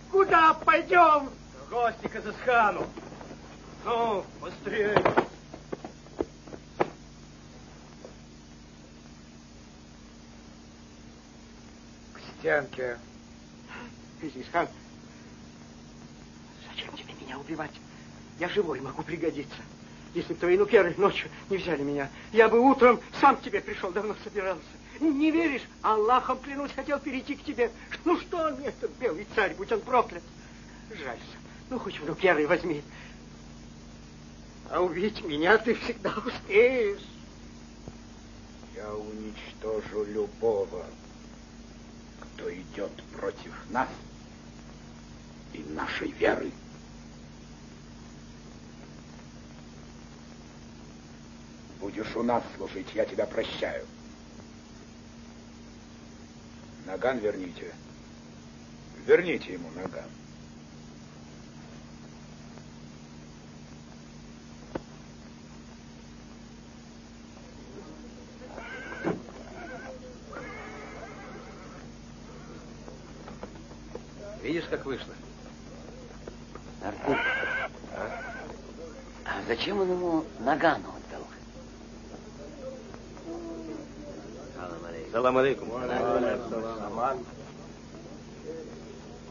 Куда пойдем? В гости к Изысхану. Ну, быстрее. К стенке. Изысхан, зачем тебе меня убивать? Я живой могу пригодиться. Если бы твои нукеры ночью не взяли меня, я бы утром сам к тебе пришел, давно собирался. Не веришь? Аллахом клянусь, хотел перейти к тебе. Ну что мне этот белый царь, будь он проклят. Жалься. Ну, хоть в нукеры возьми. А убить меня ты всегда успеешь. Я уничтожу любого, кто идет против нас и нашей веры. Будешь у нас служить, я тебя прощаю. Наган верните. Верните ему наган. Видишь, как вышло? Артык, а зачем он ему нагану отдал? Салам алейкум.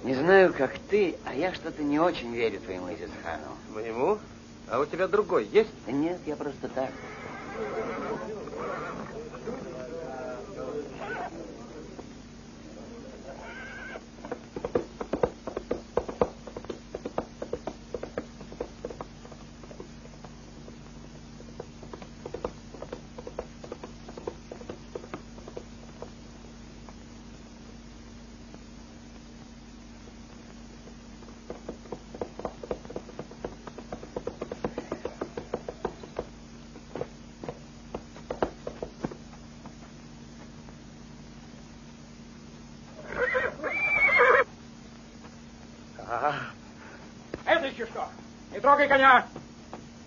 Не знаю, как ты, а я что-то не очень верю твоему Изысхану. Моему? А у тебя другой есть? Да нет, я просто так. Это еще что? Не трогай коня!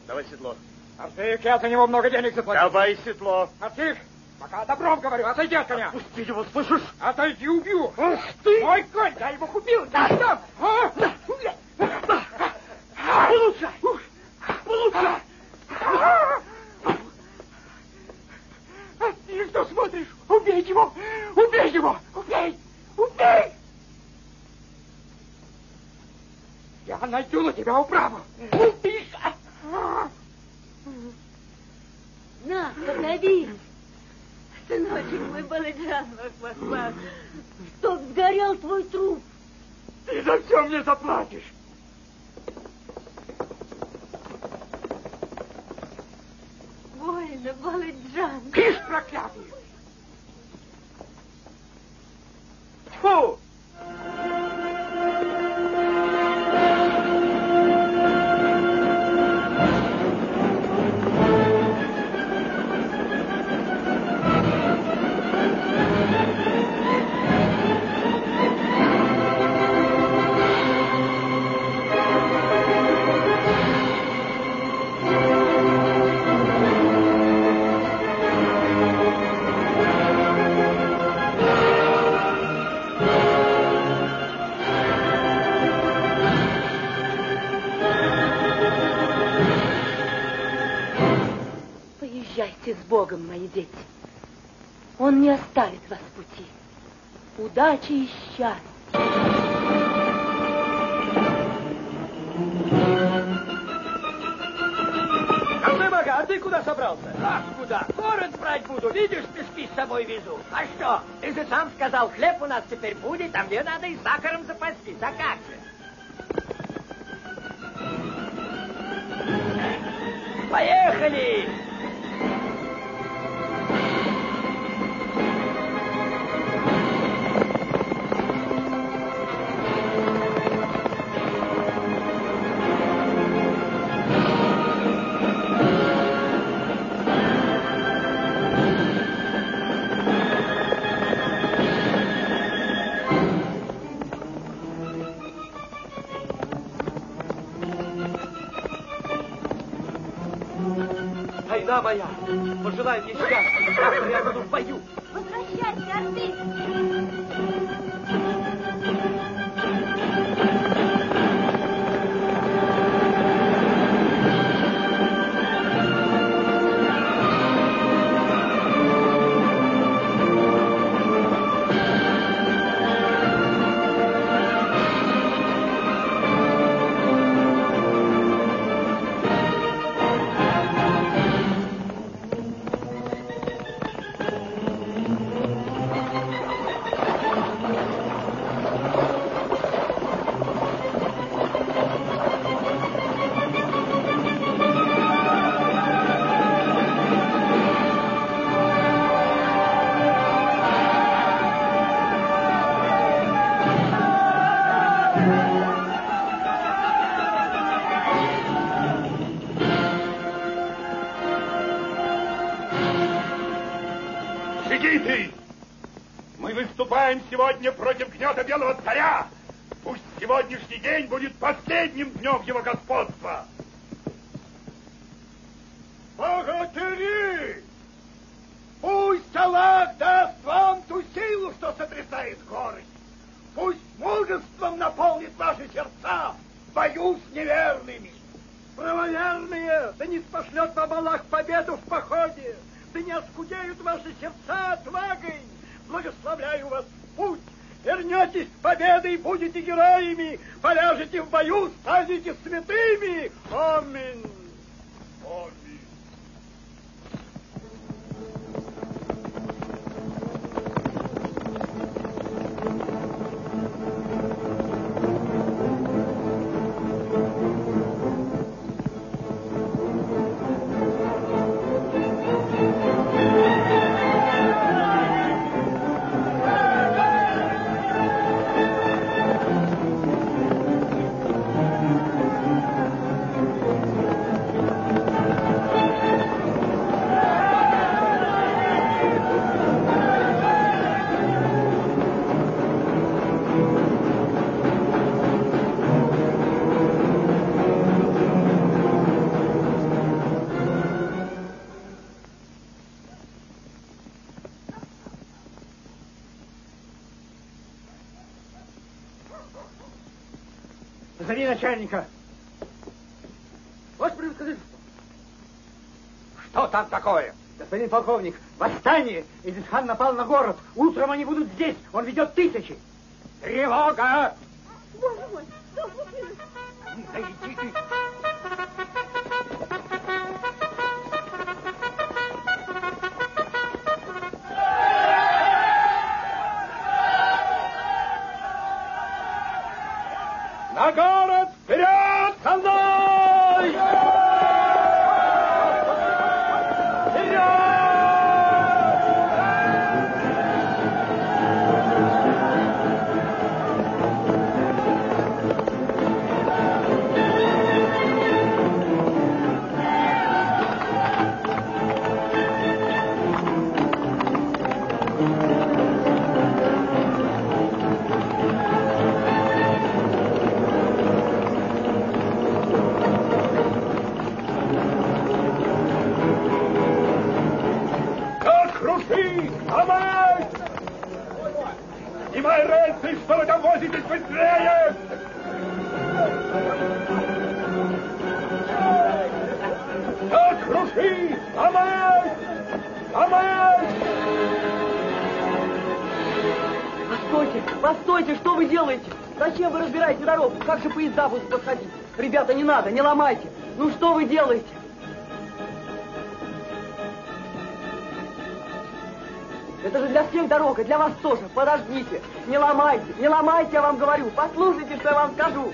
Давай седло. Артык, я за него много денег заплатил. Давай седло. Артык, пока добром говорю, отойди от коня. Отпусти его, слышишь? Отойди, убью. Ах ты! Мой конь, я его купил. Да, да. Получай! Получай! Ты что смотришь? Убей его! Убей его! Убей! Убей! Я найду на тебя управу. Тихо! На, подавись. Сыночек мой, Баладжан, вах-вах-вах. Чтоб сгорел твой труп. Ты за все мне заплатишь. Больно, Баладжан. Киш, проклятый! Фу! Поезжайте с Богом, мои дети. Он не оставит вас в пути. Удачи и счастья. Ага, а ты куда собрался? Ах, куда? Город брать буду, видишь, пески с собой везу. А что? Ты же сам сказал, хлеб у нас теперь будет, а мне надо и сахаром запастись. А как же? Поехали! Война моя, пожелай мне счастья, завтра я буду в бою. Возвращайся, Орды! Сегодня против гнета белого царя. Пусть сегодняшний день будет последним днем его господства. Богатыри! Пусть Аллах даст вам ту силу, что сотрясает горы. Пусть мужеством наполнит ваши сердца в бою с неверными. Правоверные, да не спошлет вам Аллах победу в походе, да не оскудеют ваши сердца отвагой. Благословляю вас в путь. Вернетесь с победой, будете героями, поляжете в бою, станете святыми. Аминь. Аминь. Позови начальника. Ваше превосходительство. Что там такое? Господин полковник, восстание. Эдисхан напал на город. Утром они будут здесь. Он ведет тысячи. Тревога! Боже мой, что случилось? Да иди ты. На город! Вперед! Со мной! Снимай рельсы, что вы там возитесь, быстрее! Так, круши! Ломай! Ломай! Постойте, постойте, что вы делаете? Зачем вы разбираете дорогу? Как же поезда будут подходить? Ребята, не надо, не ломайте. Ну что вы делаете? Это же для всех дорога, для вас тоже. Подождите, не ломайте, я вам говорю. Послушайте, что я вам скажу.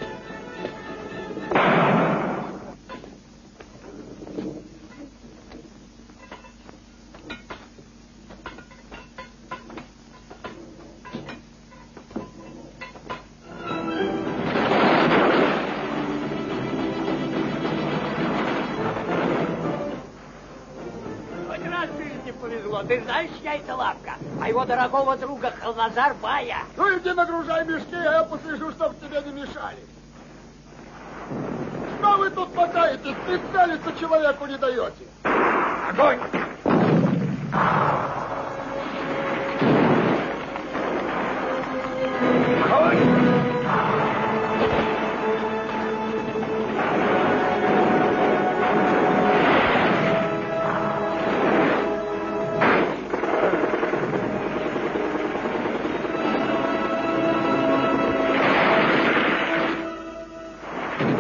Ты знаешь, чья это лавка? Моего дорогого друга Халназар Бая. Ну иди нагружай мешки, а я послежу, чтоб тебе не мешали. Что вы тут мотаетесь? Прицелиться человеку не даете. Огонь! Огонь!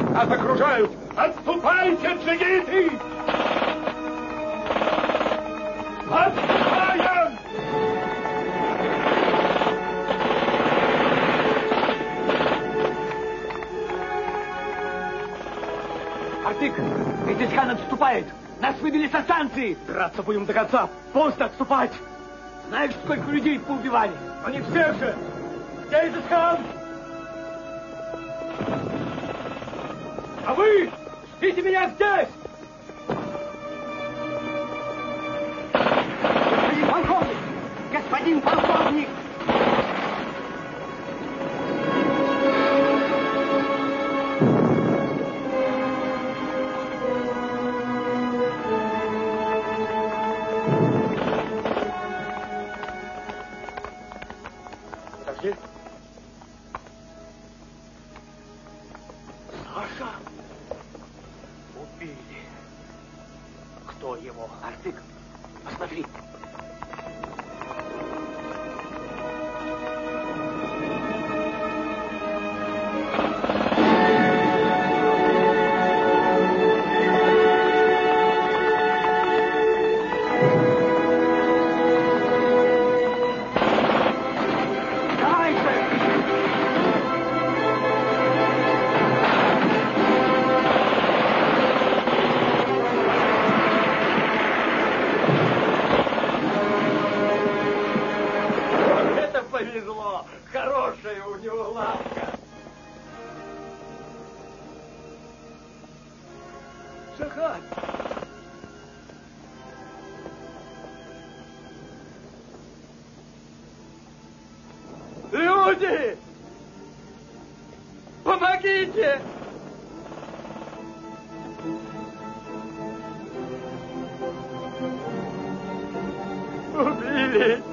Нас окружают! Отступайте, джигиты! Отступаем! Артык, Эйзельхан отступает. Нас выбили со станции. Драться будем до конца. Поздно отступать. Знаешь, сколько людей поубивали? Но не всех же! Где Эйзельхан? А вы ждите меня здесь! Господин полковник! Господин полковник! Подожди. Саша! Убили. Кто его? Артык, посмотри. Повезло. Хорошая у него лавка. Шахан. Люди! Помогите! Убили!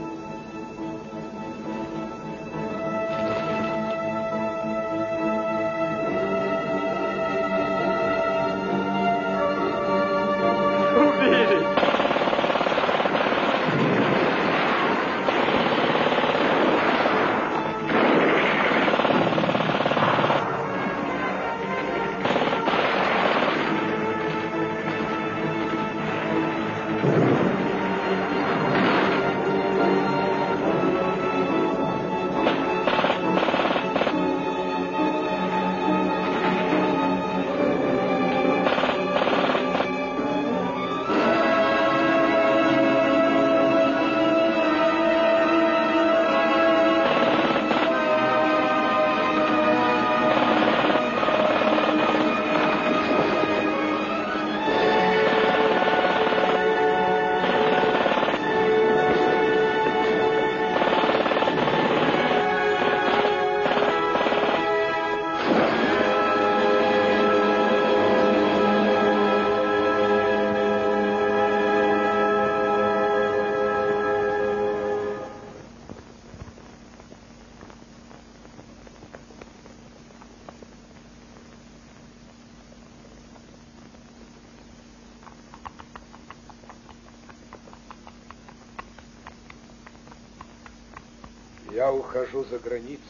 Я ухожу за границу.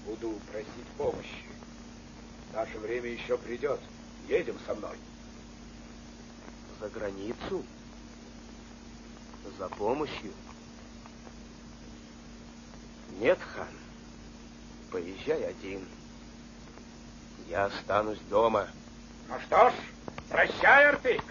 Буду просить помощи. Наше время еще придет. Едем со мной. За границу? За помощью? Нет, хан. Поезжай один. Я останусь дома. Ну что ж, прощай, Артык.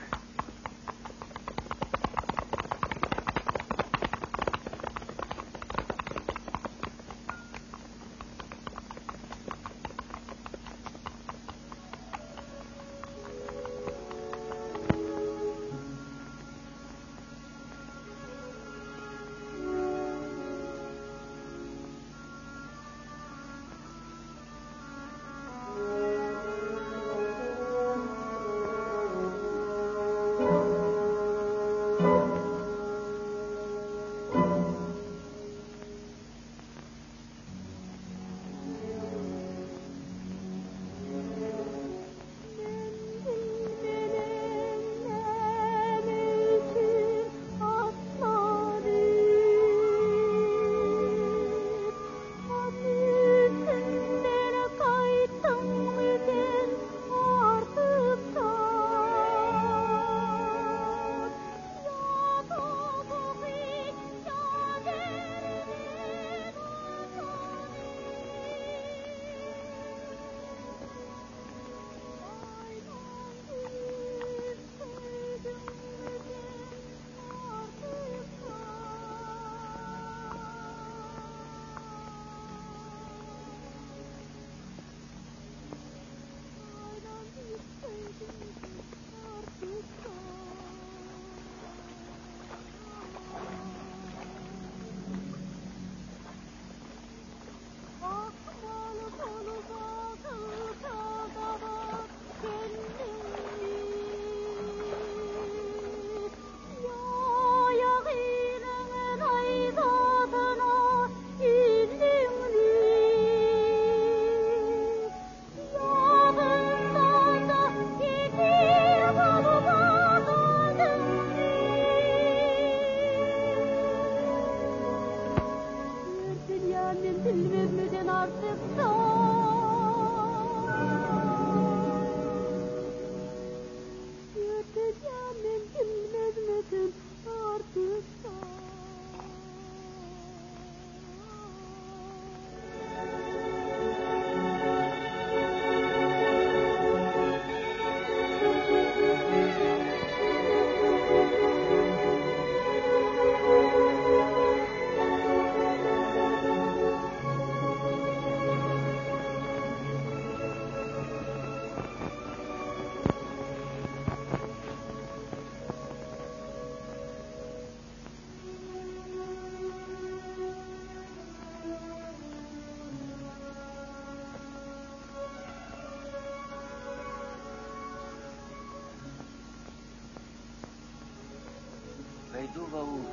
Пойду в аул,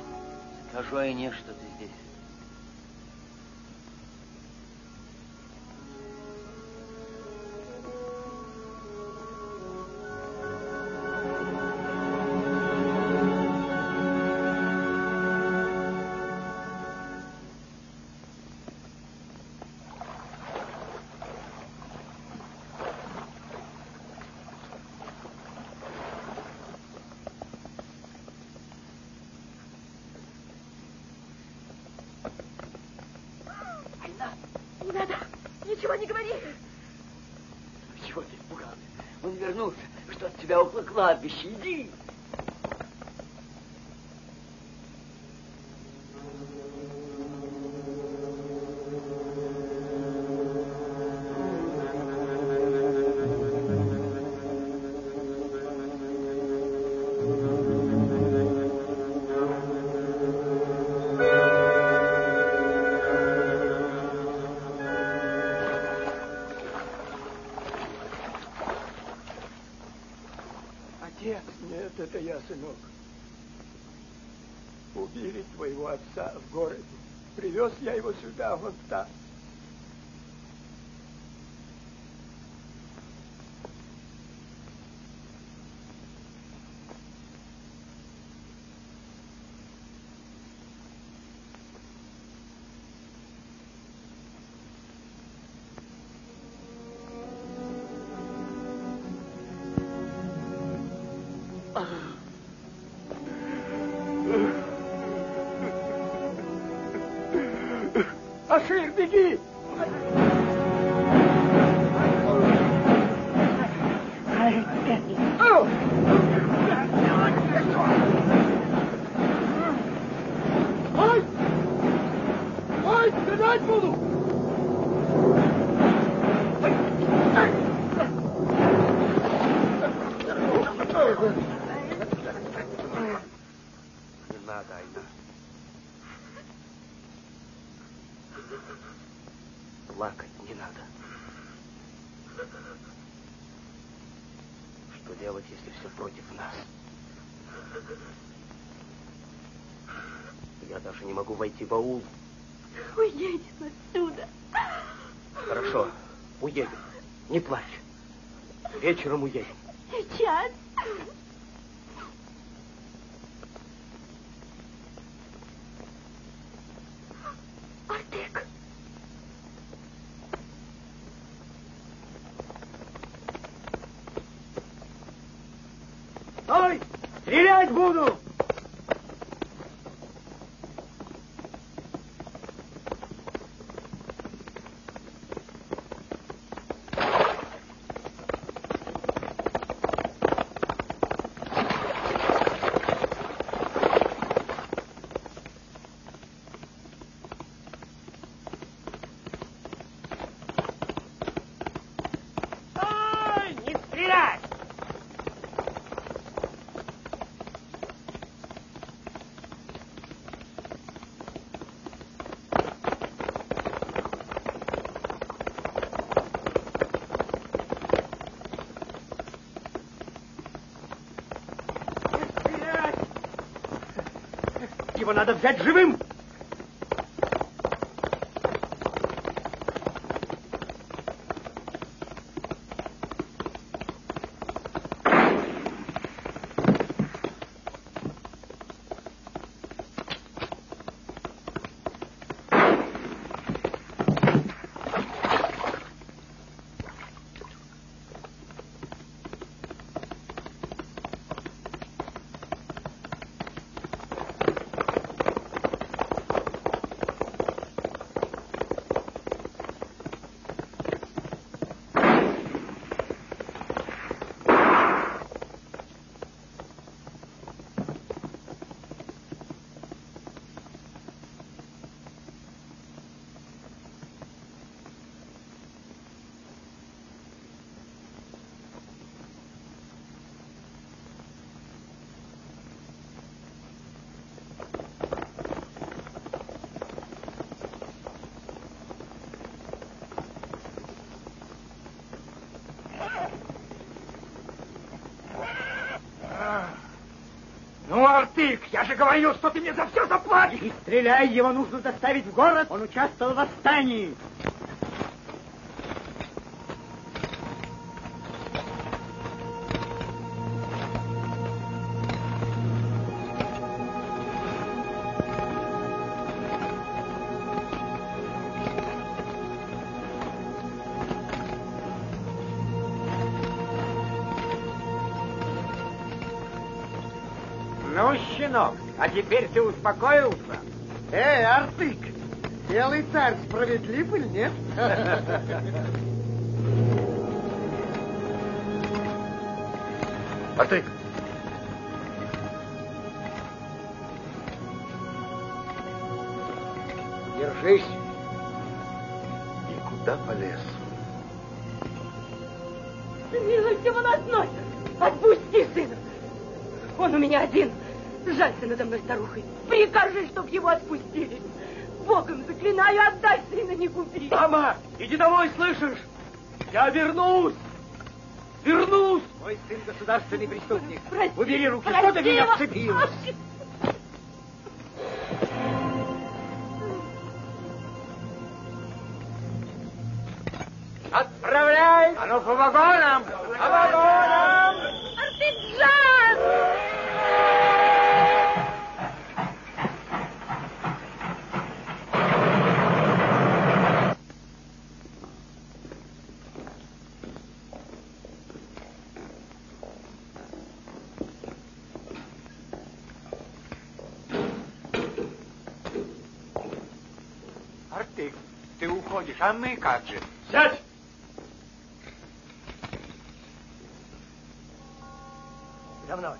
скажу Айне, что ты здесь. Не надо, ничего не говори. Чего ты испугался? Он вернулся, что от тебя около кладбища. Иди. Нет, это я, сынок. Убили твоего отца в городе. Привез я его сюда, вот так. беги! Ой! Ой, стрелять буду! Не надо, Айна. Плакать не надо. Что делать, если все против нас? Я даже не могу войти в аул. Уедем отсюда. Хорошо, уедем. Не плачь. Вечером уедем. Сейчас. Артек. Ой, стрелять буду! Его надо взять живым! Ну, Артык, я же говорил, что ты мне за все заплатишь. Не стреляй, его нужно доставить в город. Он участвовал в восстании. Ну, щенок, а теперь ты успокоился? Эй, Артык, белый царь справедлив или нет? Артык! Держись. И куда полез? Смилуйте, он одной. Отпусти сына. Он у меня один. Жалься надо мной, старухой. Прикажи, чтоб его отпустили. Богом заклинаю, отдай сына, не губи. Мама, иди домой, слышишь? Я вернусь. Вернусь. Мой сын государственный преступник. Прости, Убери руки, прости что ты меня его. вцепилась? Отправляй! А ну, по вагонам! По вагонам! Артиджан! Артык, ты будешь, а мы как же? Сядь! За мной.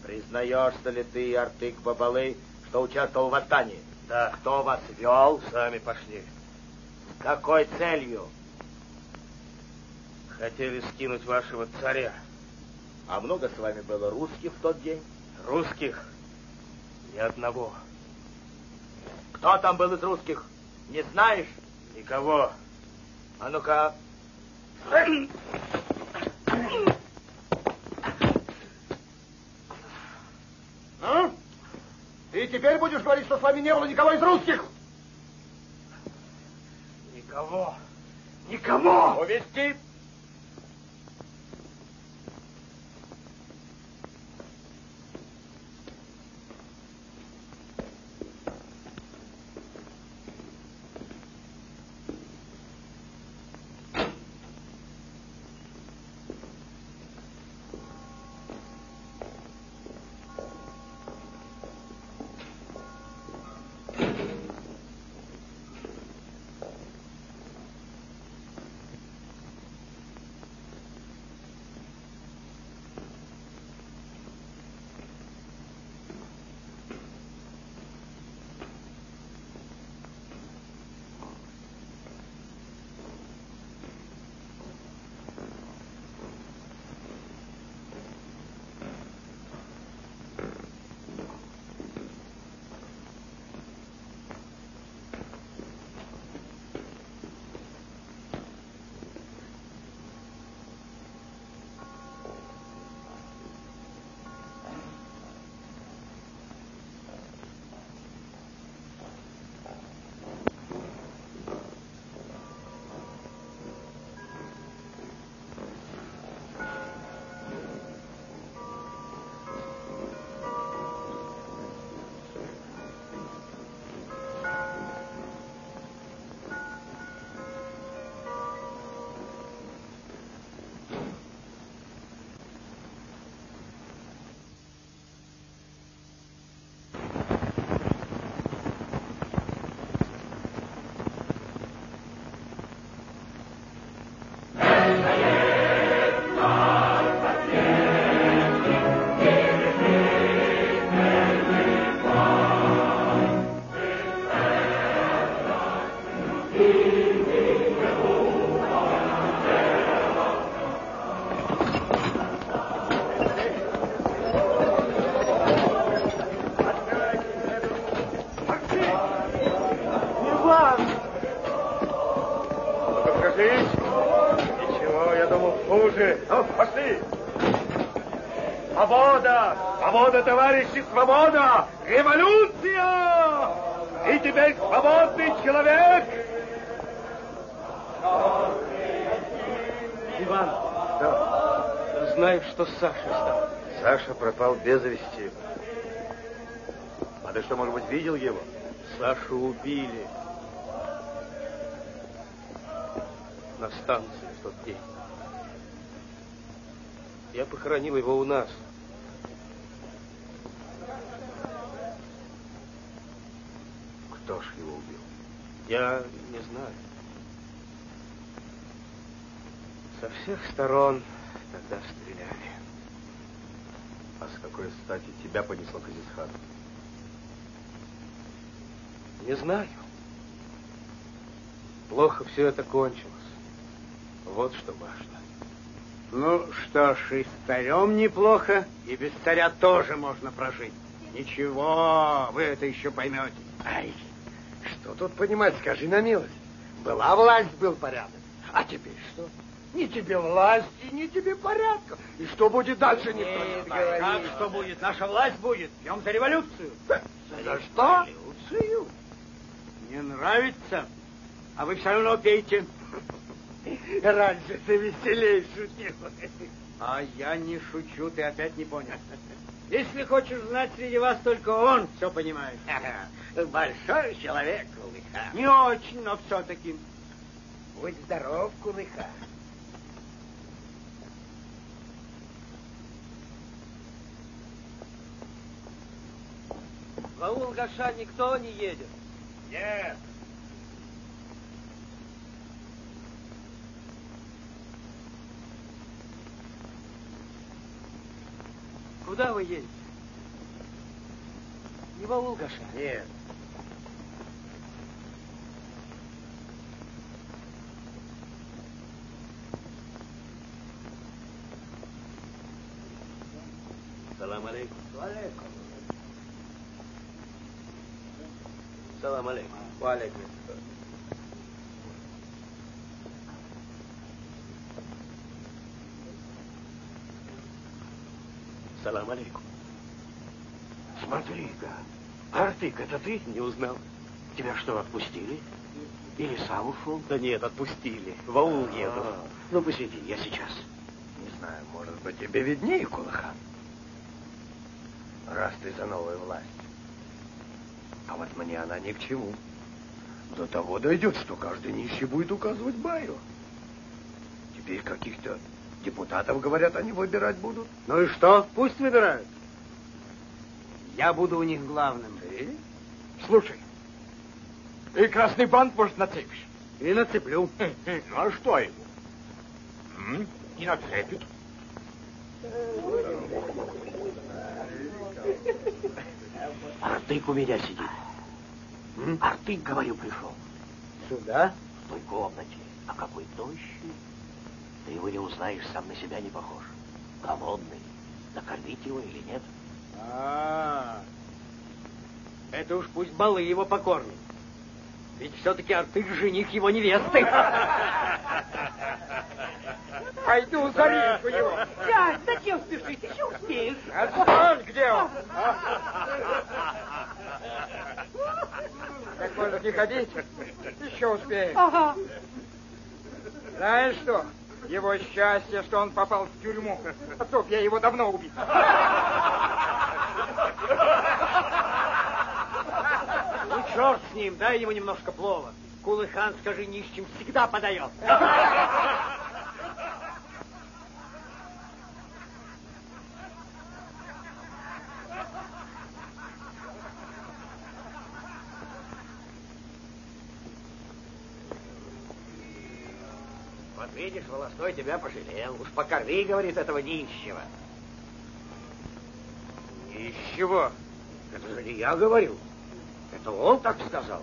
Признаешься ли ты, Артык-Бабалы, что участвовал в восстании? Да. Кто вас вел? Сами пошли. С какой целью? Хотели скинуть вашего царя. А много с вами было русских в тот день? Русских? Ни одного. Кто там был из русских? Не знаешь? Никого. А ну-ка. Ну? И теперь будешь говорить, что с вами не было никого из русских? Никого. Никого! Увести! Ничего, я думал, хуже. Ну, пошли. Свобода! Свобода, товарищи, свобода! Революция! И теперь свободный человек! Иван, да. Знаешь, что с Сашей стало? Саша пропал без вести. А ты что, может быть, видел его? Сашу убили. На станции в тот день. Я похоронил его у нас. Кто ж его убил? Я не знаю. Со всех сторон тогда стреляли. А с какой стати тебя понесло к Азизхану? Не знаю. Плохо все это кончилось. Вот что важно. Ну что ж, и с царем неплохо, и без царя тоже можно прожить. Ничего, вы это еще поймете. Ай, что тут понимать, скажи на милость. Была власть, был порядок. А теперь что? Ни тебе власти, ни тебе порядка. И что будет дальше, никто не знает. Как что будет? Наша власть будет. Пьем за революцию. За что? Революцию? Не нравится? А вы все равно пейте. Раньше ты веселей шутил. А я не шучу, ты опять не понял. Если хочешь знать, среди вас только он все понимает. Большой человек, Кулыха. Не очень, но все-таки. Будь здоров, Кулыха. В аул Гаша никто не едет. Нет. Куда вы едете? Не в аул Гаша? Нет. Салам алейкум. Алейкум. Салам алейкум. Алейкум. Салам алейкум. Смотри-ка. Артык, это ты? Не узнал. Тебя что, отпустили? Или сам ушел? Да нет, отпустили. В аул еду. Ну, посиди, я сейчас. Не знаю, может быть, тебе виднее, Кулыхан. Раз ты за новую власть. А вот мне она ни к чему. До того дойдет, что каждый нищий будет указывать баю. Теперь каких-то депутатов, говорят, они выбирать будут. Ну и что? Пусть выбирают. Я буду у них главным. Ты? Слушай, и красный бант, может, нацепишь? И нацеплю. Ну, а что ему? И нацепит. Артык у меня сидит. Артык, говорю, пришел. Сюда? В той комнате. А какой тощий. Ты его не узнаешь, сам на себя не похож. Голодный. Накормить его или нет? Это уж пусть балы его покормят. Ведь все-таки Артык жених его невесты. Пойду зарежу его. Дядь, зачем спешить? Еще успеешь. Отстань, где он? Так может не ходить? Еще успеешь. Ага. Знаешь что? Его счастье, что он попал в тюрьму. А то б я его давно убил. Ну, черт с ним, дай ему немножко плова. Кулыхан, скажи, нищим всегда подает. Вот видишь, волосной тебя пожалел. Уж покорми, говорит, этого нищего. Ничего. Это же не я говорю. Это он так сказал.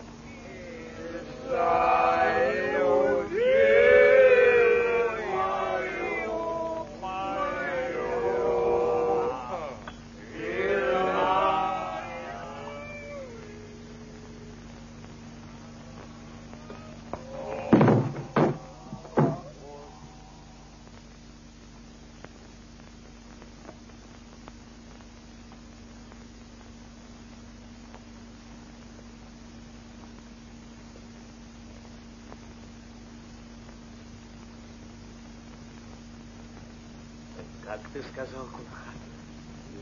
Как ты сказал, Кулыхан,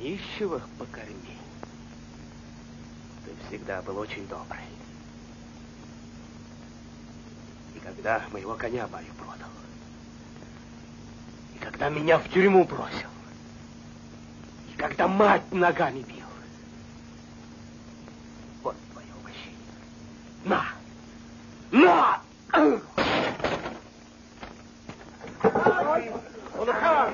нищего покорми. Ты всегда был очень добрый. И когда моего коня баю продал, и когда меня в тюрьму бросил, и когда мать ногами бил, вот твое угощение. На! На! Кулыхан!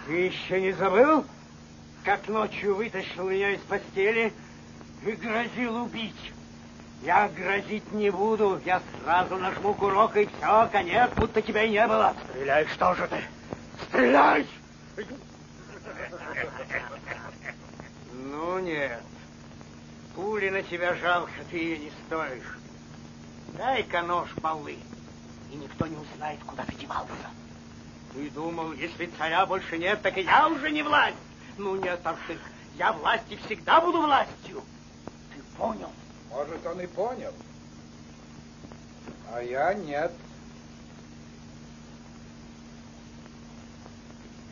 Ты еще не забыл, как ночью вытащил меня из постели и грозил убить? Я грозить не буду, я сразу нажму курок, и все, конец, будто тебя и не было. Стреляй, что же ты? Стреляй! Ну, нет. Пули на тебя жалко, ты ее не стоишь. Дай-ка нож полы, и никто не узнает, куда ты девался. Ты думал, если царя больше нет, так и я уже не власть. Ну, нет, Артык, я власть и всегда буду властью. Ты понял? Может, он и понял. А я нет.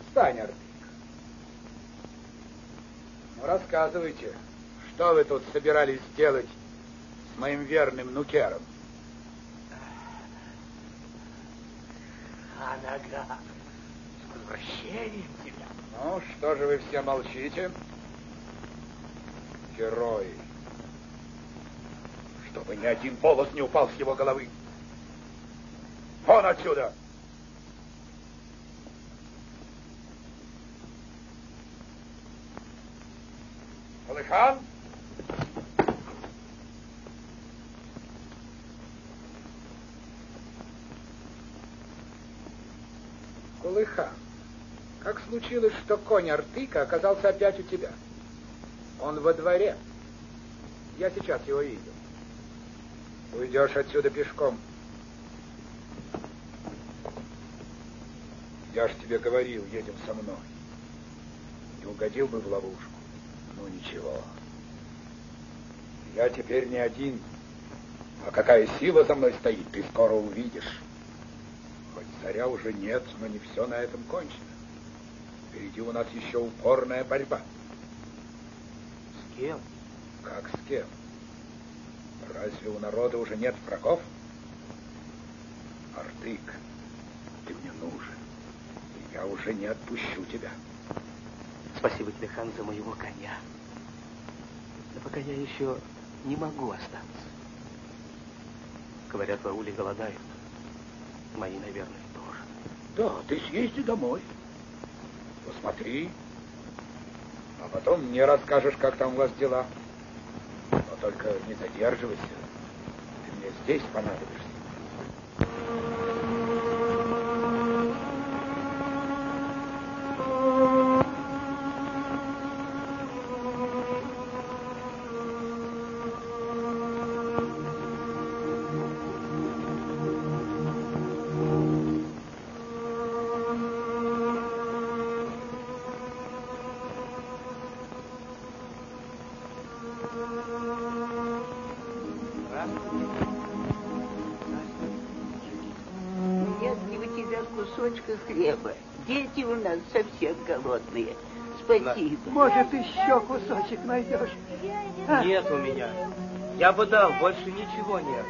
Встань, Артык. Ну, рассказывайте, что вы тут собирались сделать с моим верным нукером? Ханага, с возвращением тебя. Ну, что же вы все молчите? Герои. Чтобы ни один волос не упал с его головы. Вон отсюда! Кулыхан! Кулыхан, как случилось, что конь Артыка оказался опять у тебя? Он во дворе. Я сейчас его видел. Уйдешь отсюда пешком. Я ж тебе говорил, едем со мной. Не угодил бы в ловушку. Ну, ничего. Я теперь не один. А какая сила за мной стоит, ты скоро увидишь. Хоть царя уже нет, но не все на этом кончено. Впереди у нас еще упорная борьба. С кем? Как с кем? Разве у народа уже нет врагов? Артык, ты мне нужен. И я уже не отпущу тебя. Спасибо тебе, хан, за моего коня. Но пока я еще не могу остаться. Говорят, в ауле голодают. Мои, наверное, тоже. Да, ты съезди домой. Посмотри. А потом мне расскажешь, как там у вас дела. Но только не задерживайся. Ты мне здесь понадобишься. Хлеба. Дети у нас совсем голодные. Спасибо. Может, еще кусочек найдешь? Нет у меня. Я бы дал, больше ничего нет.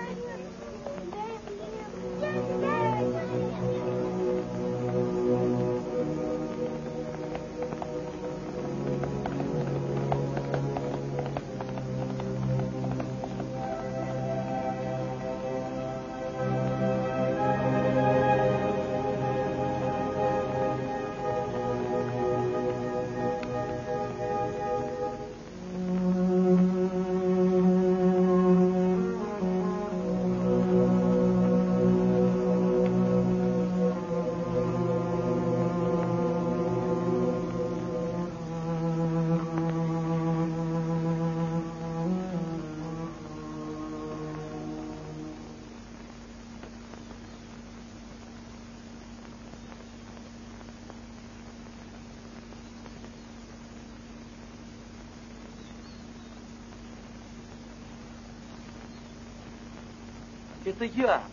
Это я,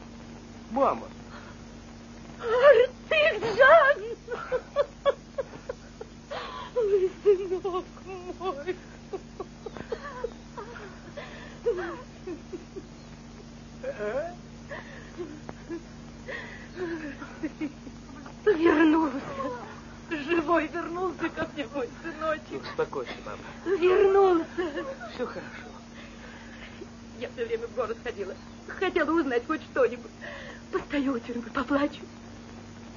мама. Артык-Жан! Ой, сынок мой. Вернулся. Живой вернулся ко мне, мой сыночек. Успокойся, мама. Вернулся. Все хорошо. Я все время в город ходила. Хотела узнать хоть что-нибудь. Постою у тюрьмы, поплачу.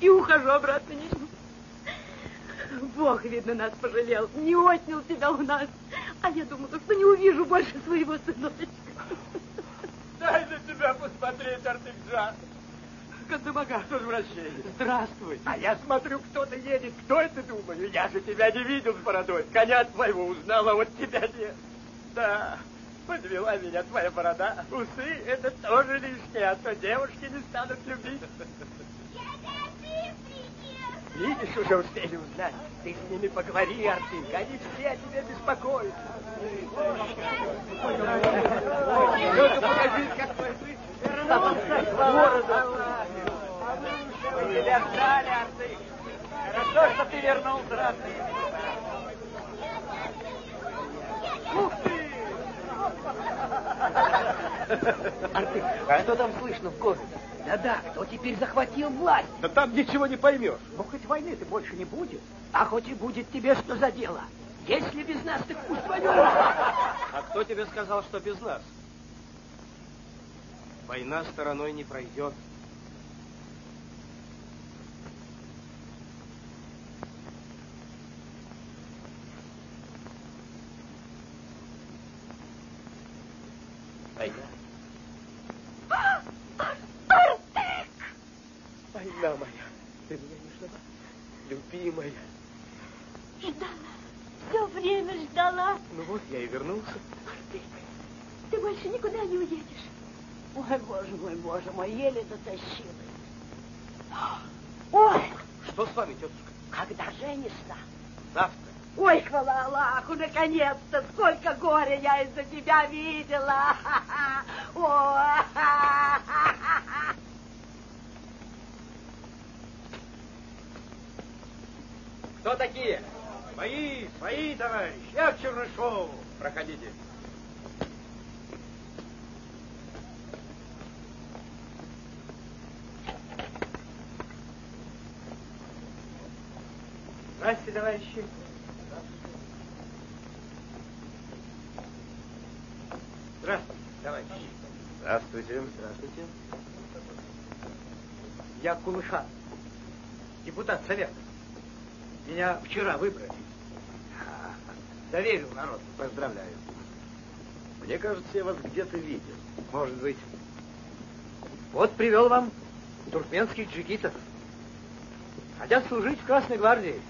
И ухожу обратно ничего. Бог, видно, нас пожалел. Не отнял тебя у нас. А я думала, что не увижу больше своего сыночка. Дай на тебя посмотреть, Артык-Жан. Кандыбага, с возвращением. Здравствуй. А я смотрю, кто-то едет. Кто это, думаю? Я же тебя не видел с бородой. Коня твоего узнал, а вот тебя нет. Да, подвела меня твоя борода. Усы — это тоже лишнее, а то девушки не станут любить. Дядя Цифрики! Видишь, уже успели узнать. Ты с ними поговори, Артык. Они все о тебе беспокоятся. Ну-ка, покажи, как твой сын вернулся к городу. Мы тебя ждали, Артык. Хорошо, что ты вернулся, родной. Ух ты! Артык, а что там слышно в городе? Да-да, кто теперь захватил власть? Да там ничего не поймешь. Ну, хоть войны-то больше не будет. А хоть и будет, тебе что за дело? Если без нас, так пусть воюют. А кто тебе сказал, что без нас? Война стороной не пройдет. Война. Артык! Война моя, ты меня не ждала, любимая. Ждала, все время ждала. Ну вот, я и вернулся. Артык, ты больше никуда не уедешь. Ой, боже мой, еле дотащилась. Ой! Что с вами, тетушка? Когда женишься? Завтра. Ой, хвала Аллаху, наконец-то! Сколько горя я из-за тебя видела! Ой! Кто такие? Свои, товарищ. Я к Чернышову. Проходите. Здравствуйте, товарищи. Здравствуйте, товарищи. Здравствуйте. Здравствуйте. Я Кулыхан, депутат Совета. Меня вчера выбрали. Доверил народ. Поздравляю. Мне кажется, я вас где-то видел. Может быть. Вот привел вам туркменских джигитов. Хотят служить в Красной гвардии.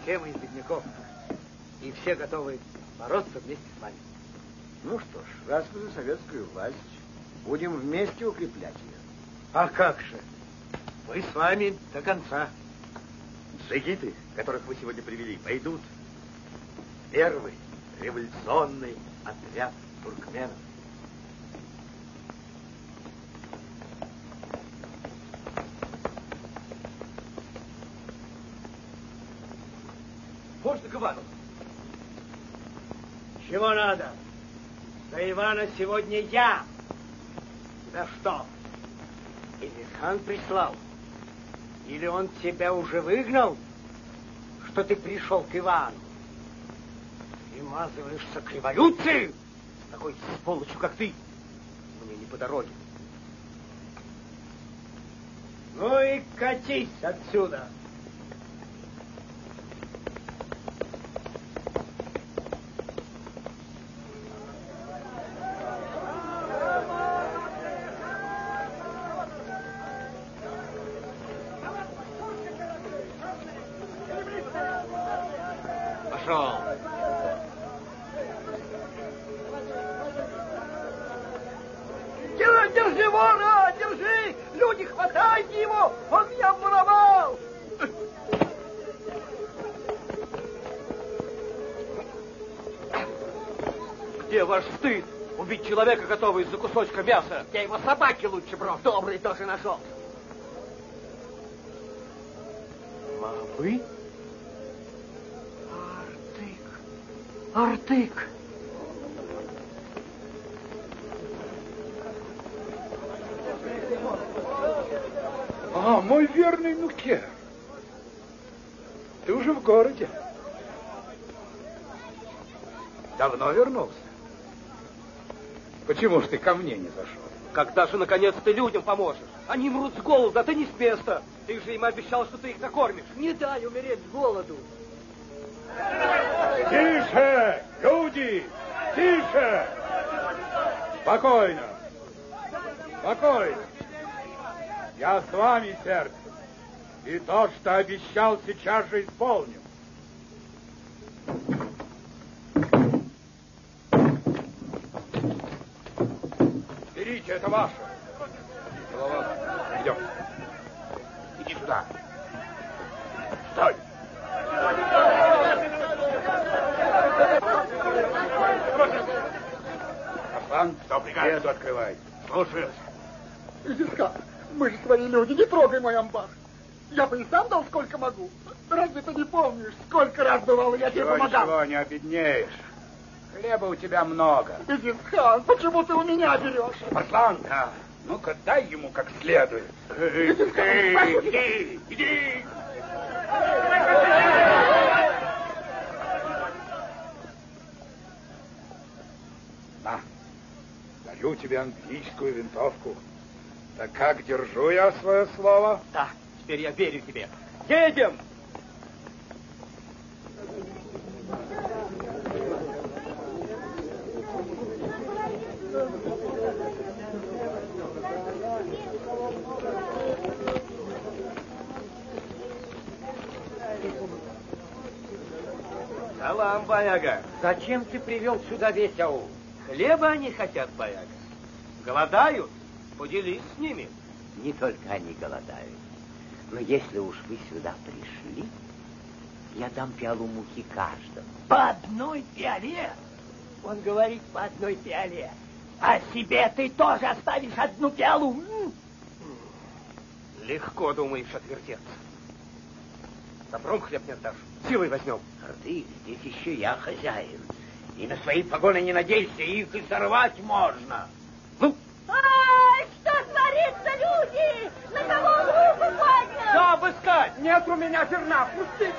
Все мы из бедняков. И все готовы бороться вместе с вами. Ну что ж, раз вы за советскую власть, будем вместе укреплять ее. А как же? Мы с вами до конца. Джигиты, которых вы сегодня привели, пойдут в первый революционный отряд туркменов. Можно к Ивану? Чего надо? За Ивана сегодня я. За что? Или хан прислал? Или он тебя уже выгнал, что ты пришел к Ивану? Примазываешься к революции? С такой сволочью, как ты, мне не по дороге. Ну и катись отсюда. Пошел. Держи вора, держи! Люди, хватайте его! Он меня воровал! Где ваш стыд? Убить человека, готовый из-за кусочка мяса. Я его собаке лучше брошу. Добрый тоже нашел. А вы? Артык. А, мой верный нукер. Ты уже в городе. Давно вернулся? Почему ж ты ко мне не зашел? Когда же, наконец, ты людям поможешь? Они мрут с голоду, а ты не с места. Ты же им обещал, что ты их накормишь. Не дай умереть с голоду. Тише, люди! Тише! Спокойно! Спокойно! Я с вами, сердце. И то, что обещал, сейчас же исполню. Идите, это ваше. Голова, идем. Иди сюда. Стой. Аслан, что прикажешь? Дверь открывай. Слушаюсь. Изиска, мы же свои люди, не трогай мой амбар. Я бы и сам дал сколько могу. Разве ты не помнишь, сколько раз бывало я тебе помогал? Ничего, не обеднеешь. Хлеба у тебя много. Изисхан, почему ты у меня берешь? Аслан, да. Ну-ка, дай ему как следует. Иди, иди. На, даю тебе английскую винтовку. Так как, держу я свое слово? Да, теперь я верю тебе. Едем! Салам, Баяга. Зачем ты привел сюда весь аул? Хлеба они хотят, Баяга. Голодают. Поделись с ними. Не только они голодают. Но если уж вы сюда пришли, я дам пиалу муки каждому. По одной пиале? Он говорит по одной пиале. А себе ты тоже оставишь одну пиалу? Легко думаешь отвертеться. Добром хлеб не отдашь. Силой возьмем. Ты, здесь еще я хозяин. И на свои погоны не надейся, их и сорвать можно. Ну? Ай, что творится, люди? На кого он руку поднял? Да, обыскать! Нет у меня зерна, пустите!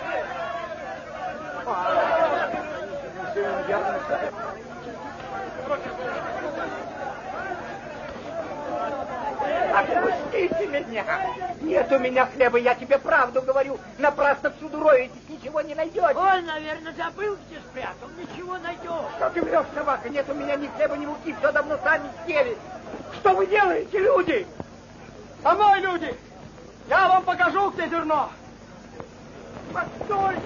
Отпустите меня! Нет у меня хлеба, я тебе правду говорю. Напрасно всюду роетесь, ничего не найдете. Ой, наверное, забыл, где спрятал. Ничего найдешь. Что ты врешь, собака? Нет у меня ни хлеба, ни муки, все давно сами съели. Что вы делаете, люди? А мой люди! Я вам покажу, где зерно! Постойте!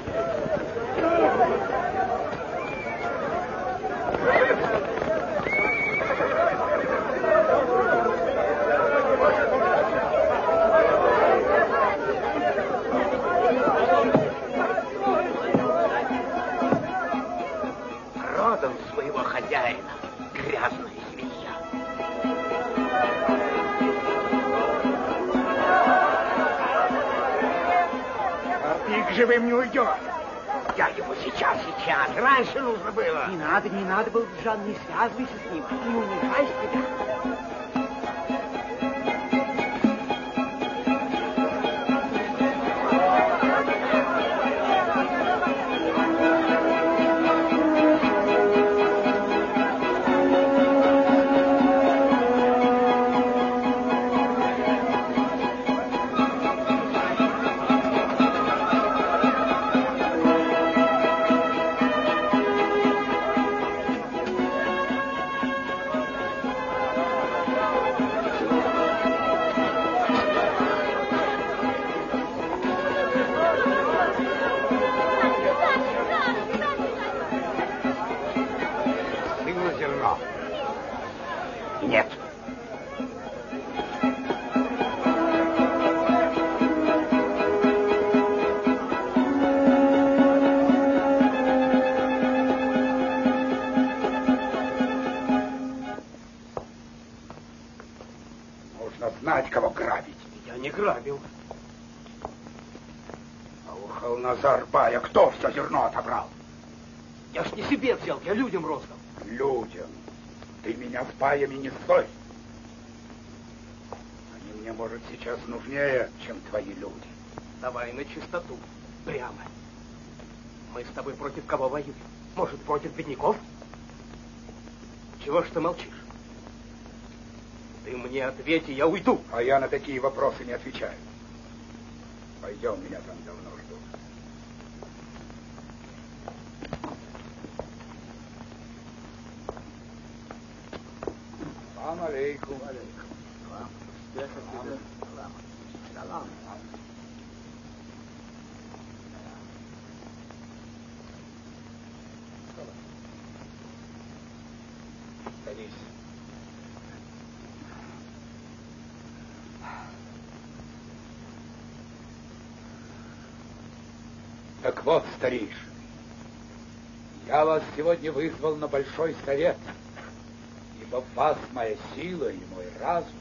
Родом своего хозяина, грязная свинья. А ты к живым не уйдешь. Я его сейчас, раньше нужно было. Не надо, Балджан, не связывайся с ним, не унижай себя. Нет. Нужно знать, кого грабить. Я не грабил. А у Халназар-бая кто все зерно отобрал? Я ж не себе взял, я людям роздал. Людям? Ты меня с паями не стой. Они мне, может, сейчас нужнее, чем твои люди. Давай на чистоту. Прямо. Мы с тобой против кого воюем? Может, против бедняков? Чего ж ты молчишь? Ты мне ответь, и я уйду. А я на такие вопросы не отвечаю. Пойдем, меня там давно ждут. Салам алейкум. Салам. Садись. Так вот, старейшины, я вас сегодня вызвал на большой совет, ибо в вас моя сила и мой разум.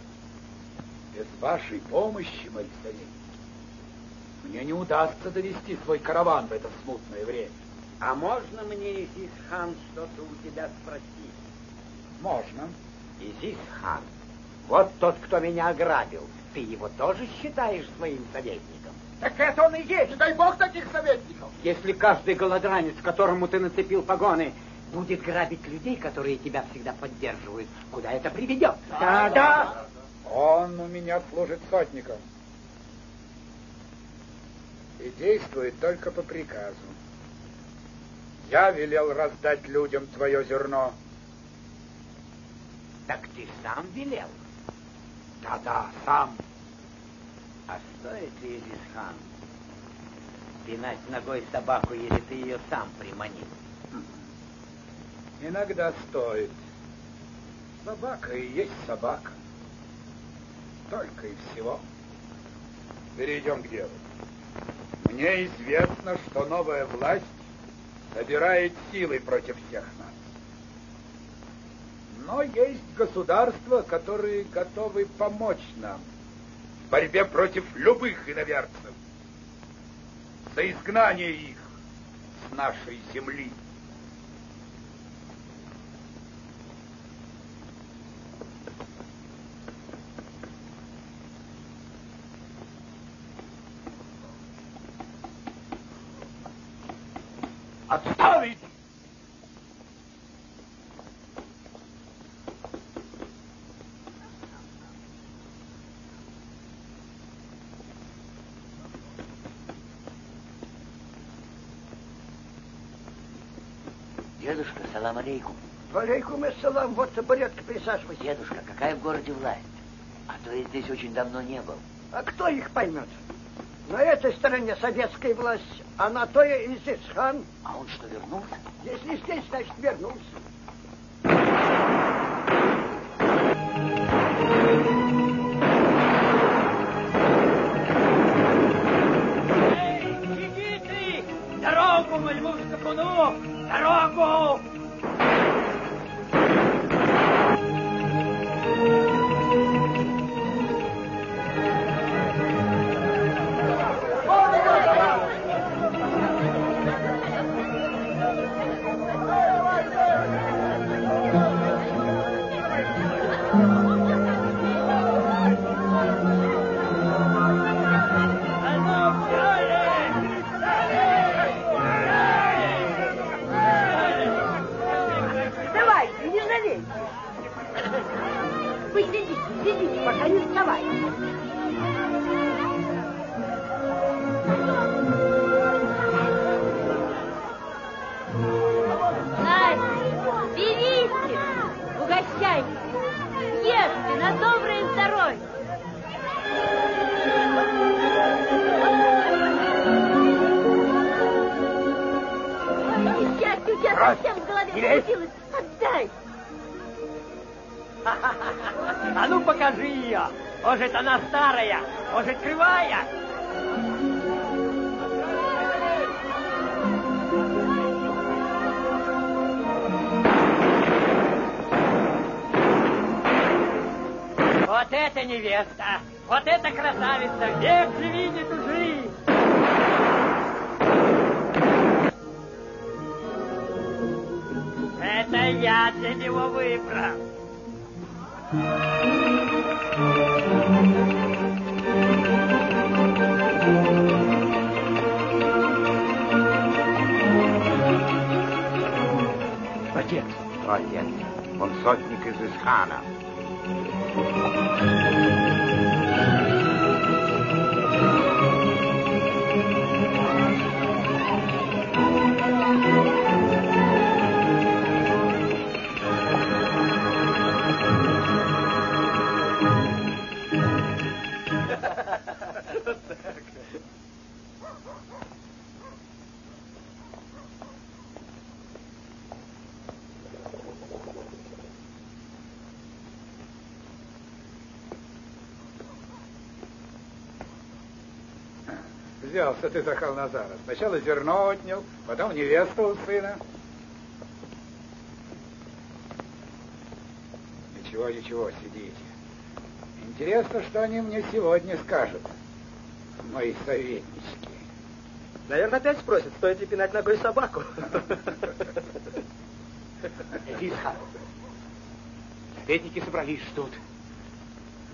Без вашей помощи, мои советники, мне не удастся довести свой караван в это смутное время. А можно мне, Изис-хан, что-то у тебя спросить? Можно. Изис-хан, вот тот, кто меня ограбил, ты его тоже считаешь своим советником? Так это он и есть, дай бог таких советников. Если каждый голодранец, которому ты нацепил погоны, будет грабить людей, которые тебя всегда поддерживают, куда это приведет? Да. Он у меня служит сотником. И действует только по приказу. Я велел раздать людям твое зерно. Так ты сам велел? Да, сам. А стоит ли, Изис-хан, пинать ногой собаку, если ты ее сам приманил? Иногда стоит. Собака и есть собака. Только и всего. Перейдем к делу. Мне известно, что новая власть собирает силы против всех нас. Но есть государства, которые готовы помочь нам в борьбе против любых иноверцев, за изгнание их с нашей земли. Отставить! Дедушка, салам алейкум. Алейкум ассалам, вот табуретка, присаживайся. Дедушка, какая в городе власть? А то я здесь очень давно не был. А кто их поймет? На этой стороне советская власть, а на той Изис-хан. А он что, вернулся? Если здесь, значит, вернулся. Эй, идите! Дорогу моему скакуну! Дорогу! Давайте, не жалейте. Вы сидите, пока не вставайте. Настя, берите, угощайтесь, ешьте на доброе здоровье. Несчастье у тебя совсем в голове крутилось. Отдай. А ну покажи ее. Может, она старая, может, кривая. Вот это невеста, вот это красавица, век живи, не тужи. Это я для него выбрал. Отец. Отец. Он сотник из Исхана. взялся ты за Халназара? Сначала зерно отнял, потом невесту у сына. Ничего, ничего, сидите. Интересно, что они мне сегодня скажут, мои советнички. Наверное, опять спросят, стоит ли пинать ногой собаку. Исхан, советники собрались, ждут.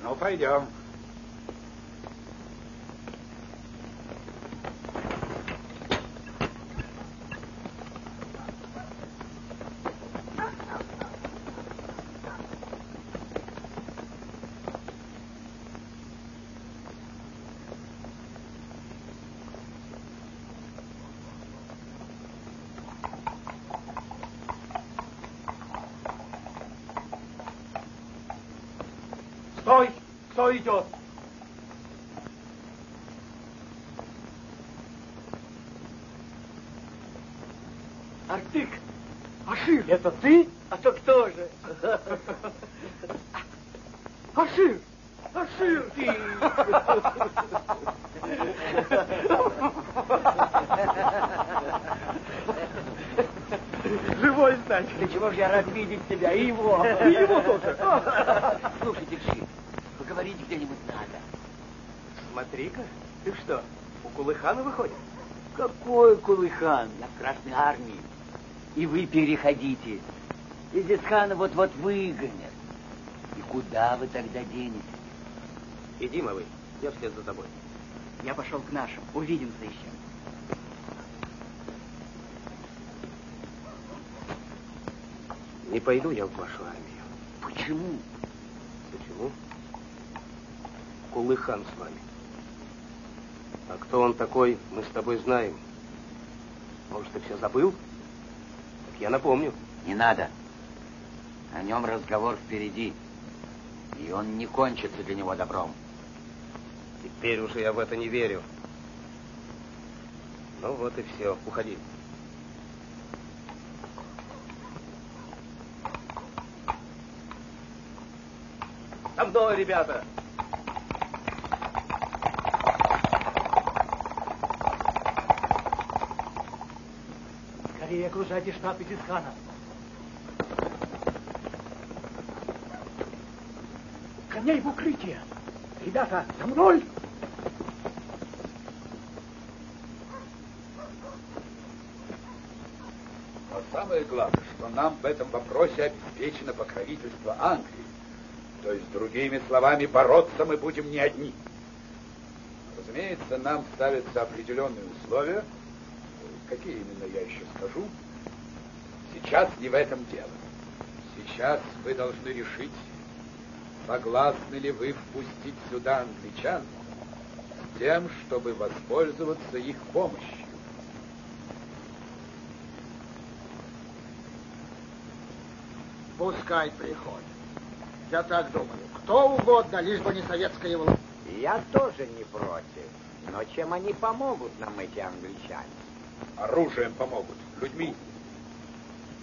Ну, пойдем. Стой! Кто идет? Артык! Ашир! Это ты? А то кто же? Ашир! Ашир! Ты! Живой, значит. Да чего же я рад видеть тебя, и его. И его тоже. Слушайте, Джи, поговорить где-нибудь надо. Смотри-ка, ты что, у Кулыхана выходит? Какой Кулыхан? Я в Красной армии. И вы переходите. Из Исхана вот-вот выгонят. И куда вы тогда денетесь? Иди, малый, я вслед за тобой. Я пошел к нашим. Увидимся еще. Не пойду я в вашу армию. Почему? Почему? Кулыхан с вами. А кто он такой, мы с тобой знаем. Может, ты все забыл? Так я напомню. Не надо. О нем разговор впереди. И он не кончится для него добром. Теперь уже я в это не верю. Ну вот и все. Уходи. За мной, ребята! Скорее окружайте штаб Исхана. Коней в укрытие! Ребята, за мной! Но самое главное, что нам в этом вопросе обеспечено покровительство Англии. То есть, другими словами, бороться мы будем не одни. Разумеется, нам ставятся определенные условия. Какие именно, я еще скажу. Сейчас не в этом дело. Сейчас вы должны решить, согласны ли вы впустить сюда англичан с тем, чтобы воспользоваться их помощью. Пускай приходят. Я так думаю. Кто угодно, лишь бы не советская власть. Я тоже не против. Но чем они помогут нам, эти англичане? Оружием помогут, людьми.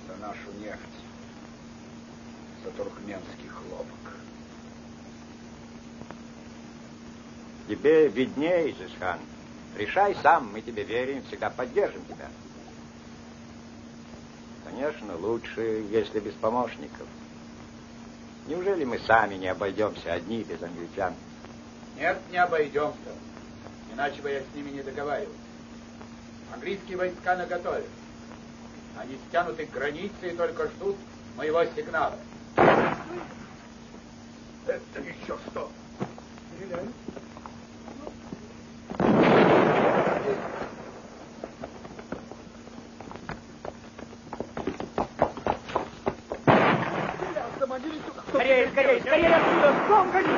За нашу нефть. За туркменский хлопок. Тебе виднее, Изисхан. Решай сам, мы тебе верим, всегда поддержим тебя. Конечно, лучше, если без помощников. Неужели мы сами не обойдемся одни без англичан? Нет, не обойдемся. Иначе бы я с ними не договаривался. Английские войска наготове. Они стянуты к границе и только ждут моего сигнала. Это еще что? Стреляй. Скорее, скорее, скорее отсюда! Ском гони!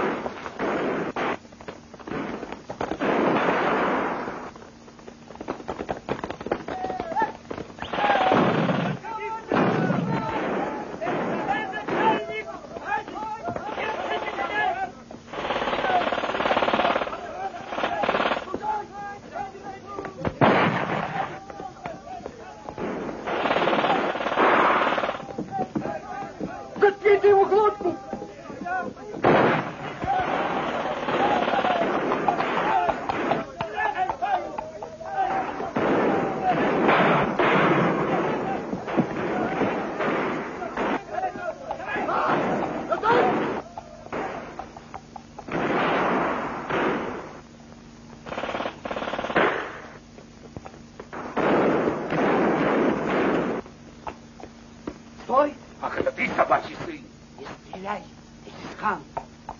Ты собачий сын. Не стреляй, Изисхан.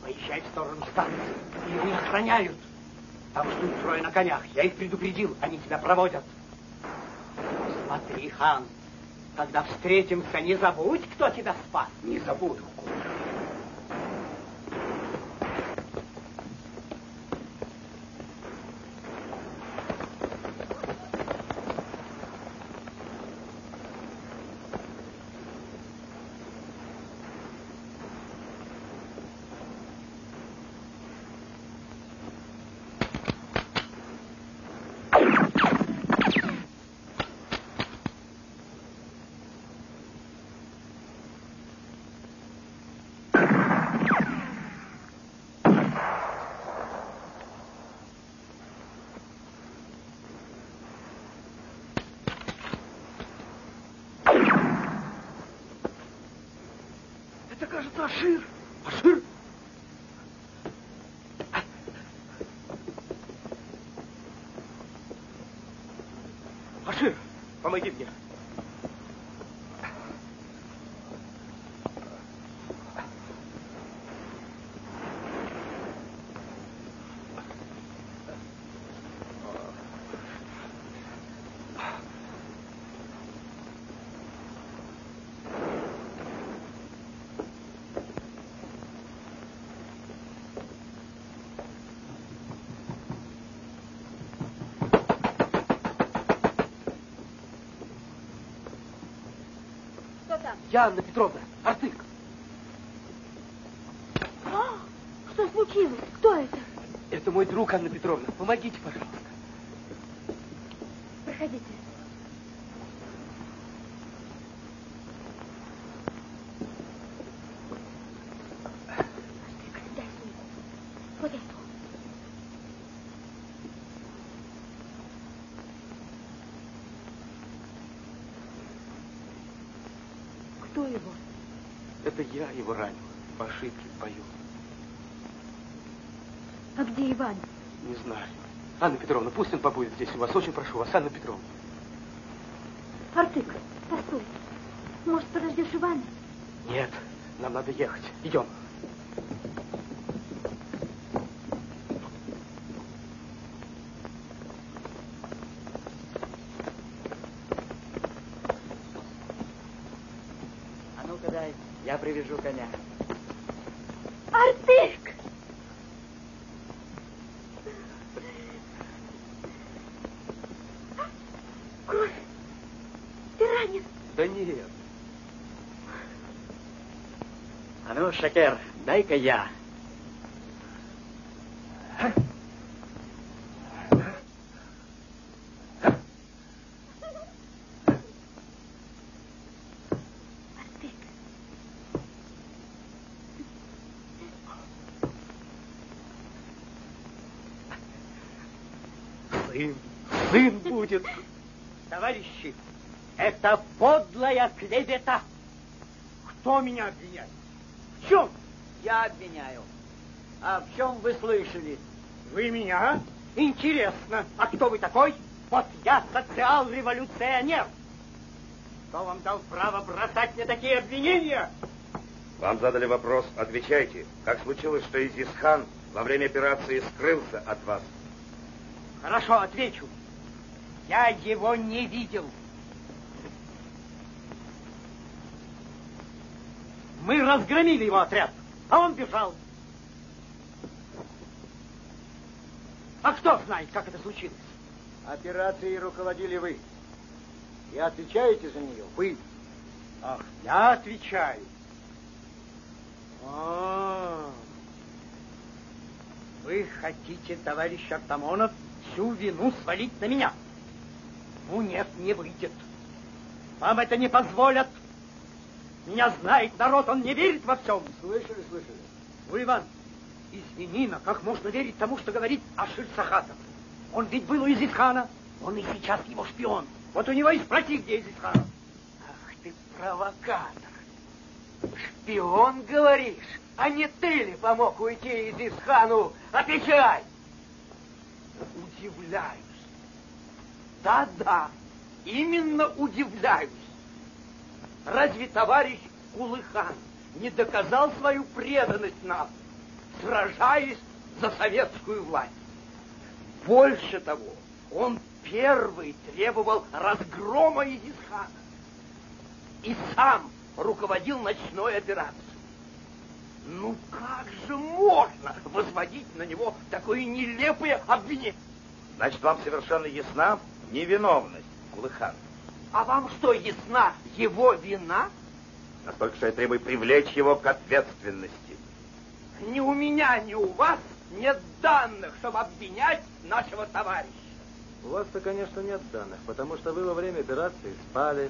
Поезжай в сторону станции. Ее охраняют. Там ждут трое на конях. Я их предупредил, они тебя проводят. Смотри, хан, когда встретимся, не забудь, кто тебя спас. Не забуду. Это, кажется, Ашир. Ашир? Ашир, помоги мне. Я, Анна Петровна, Артык. Что случилось? Кто это? Это мой друг, Анна Петровна. Помогите, пожалуйста. Проходите. Дай сумку. Вот эту. Кто его? Это я его ранил. По ошибке в бою. А где Иван? Не знаю. Анна Петровна, пусть он побудет здесь у вас. Очень прошу вас, Анна Петровна. Артык, постой. Может, подождешь Ивана? Нет, нам надо ехать. Идем. А ну-ка дай, я привяжу коня. Артык! Кровь! Ты ранен? Да нет. А ну, Шакер, дай-ка я. Сын будет. Товарищи, это подлая клевета. Кто меня обвиняет? В чем? Я обвиняю. А в чем вы слышали? Вы меня? Интересно. А кто вы такой? Вот я социал-революционер. Кто вам дал право бросать мне такие обвинения? Вам задали вопрос, отвечайте. Как случилось, что Изисхан во время операции скрылся от вас? Хорошо, отвечу. Я его не видел. Мы разгромили его отряд, а он бежал. А кто знает, как это случилось? Операцией руководили вы. И отвечаете за нее вы. Ах, я отвечаю. Вы хотите, товарищ Артамонов, всю вину свалить на меня? Ну нет, не выйдет. Вам это не позволят. Меня знает народ, он не верит во всем. Слышали, слышали. Ну, Иван, извини, но как можно верить тому, что говорит Ашир Сахатов? Он ведь был у Изисхана, он и сейчас его шпион. Вот у него и спроси, где Изисхан. Ах ты провокатор. Шпион, говоришь? А не ты ли помог уйти Изисхану? Отвечай! Удивляюсь. Да-да, именно удивляюсь. Разве товарищ Кулыхан не доказал свою преданность нам, сражаясь за советскую власть. Больше того, он первый требовал разгрома Изисхана и сам руководил ночной операцией. Ну как же можно возводить на него такое нелепое обвинение? Значит, вам совершенно ясна невиновность Кулыхана. А вам что, ясна его вина? Настолько, что я требую привлечь его к ответственности. Ни у меня, ни у вас нет данных, чтобы обвинять нашего товарища. У вас-то, конечно, нет данных, потому что вы во время операции спали.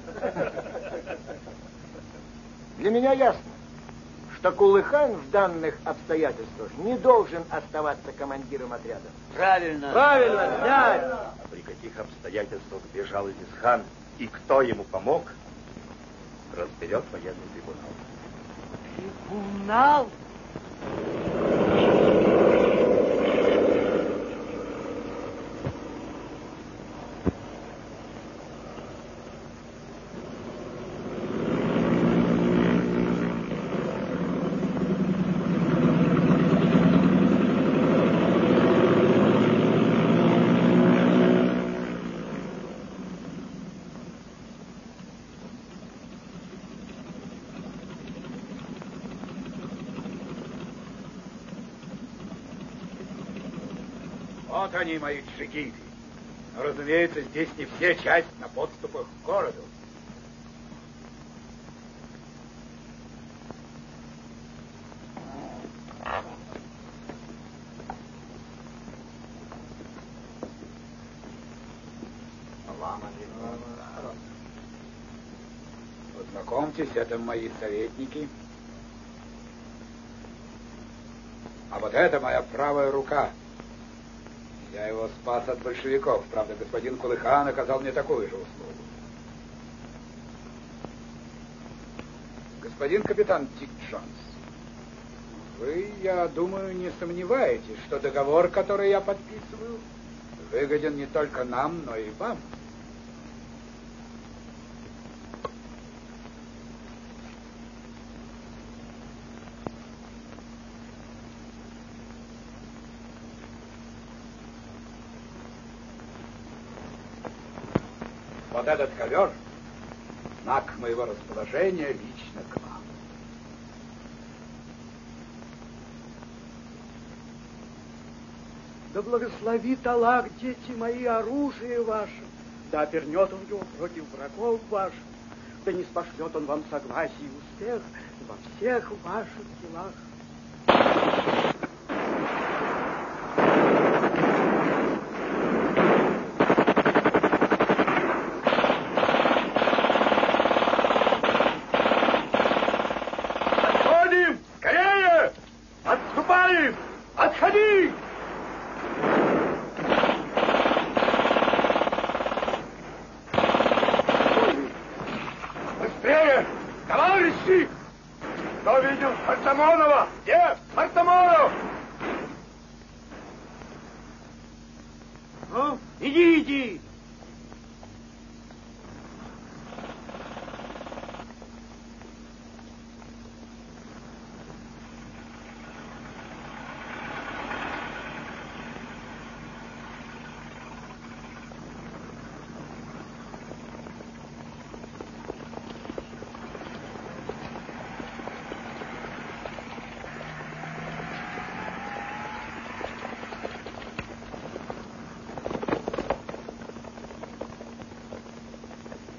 Для меня ясно, что Кулыхан в данных обстоятельствах не должен оставаться командиром отряда. Правильно. Правильно, снять. А при каких обстоятельствах бежал Изисхан и кто ему помог, разберет военный трибунал. Трибунал? Вот они, мои джигиты. Но, разумеется, здесь не все, часть на подступах к городу. Познакомьтесь, это мои советники. А вот это моя правая рука. Я его спас от большевиков. Правда, господин Кулыхан оказал мне такую же услугу. Господин капитан Дик Джонс, вы, я думаю, не сомневаетесь, что договор, который я подписываю, выгоден не только нам, но и вам. Вот этот ковер — знак моего расположения лично к вам. Да благословит Аллах, дети мои, оружие ваше. Да обернет он его против врагов ваших. Да не спошлет он вам согласие и успех во всех ваших делах. Отходи! Быстрее! Товарищи! Кто видел Артамонова? Где Артамонов? Ну, иди!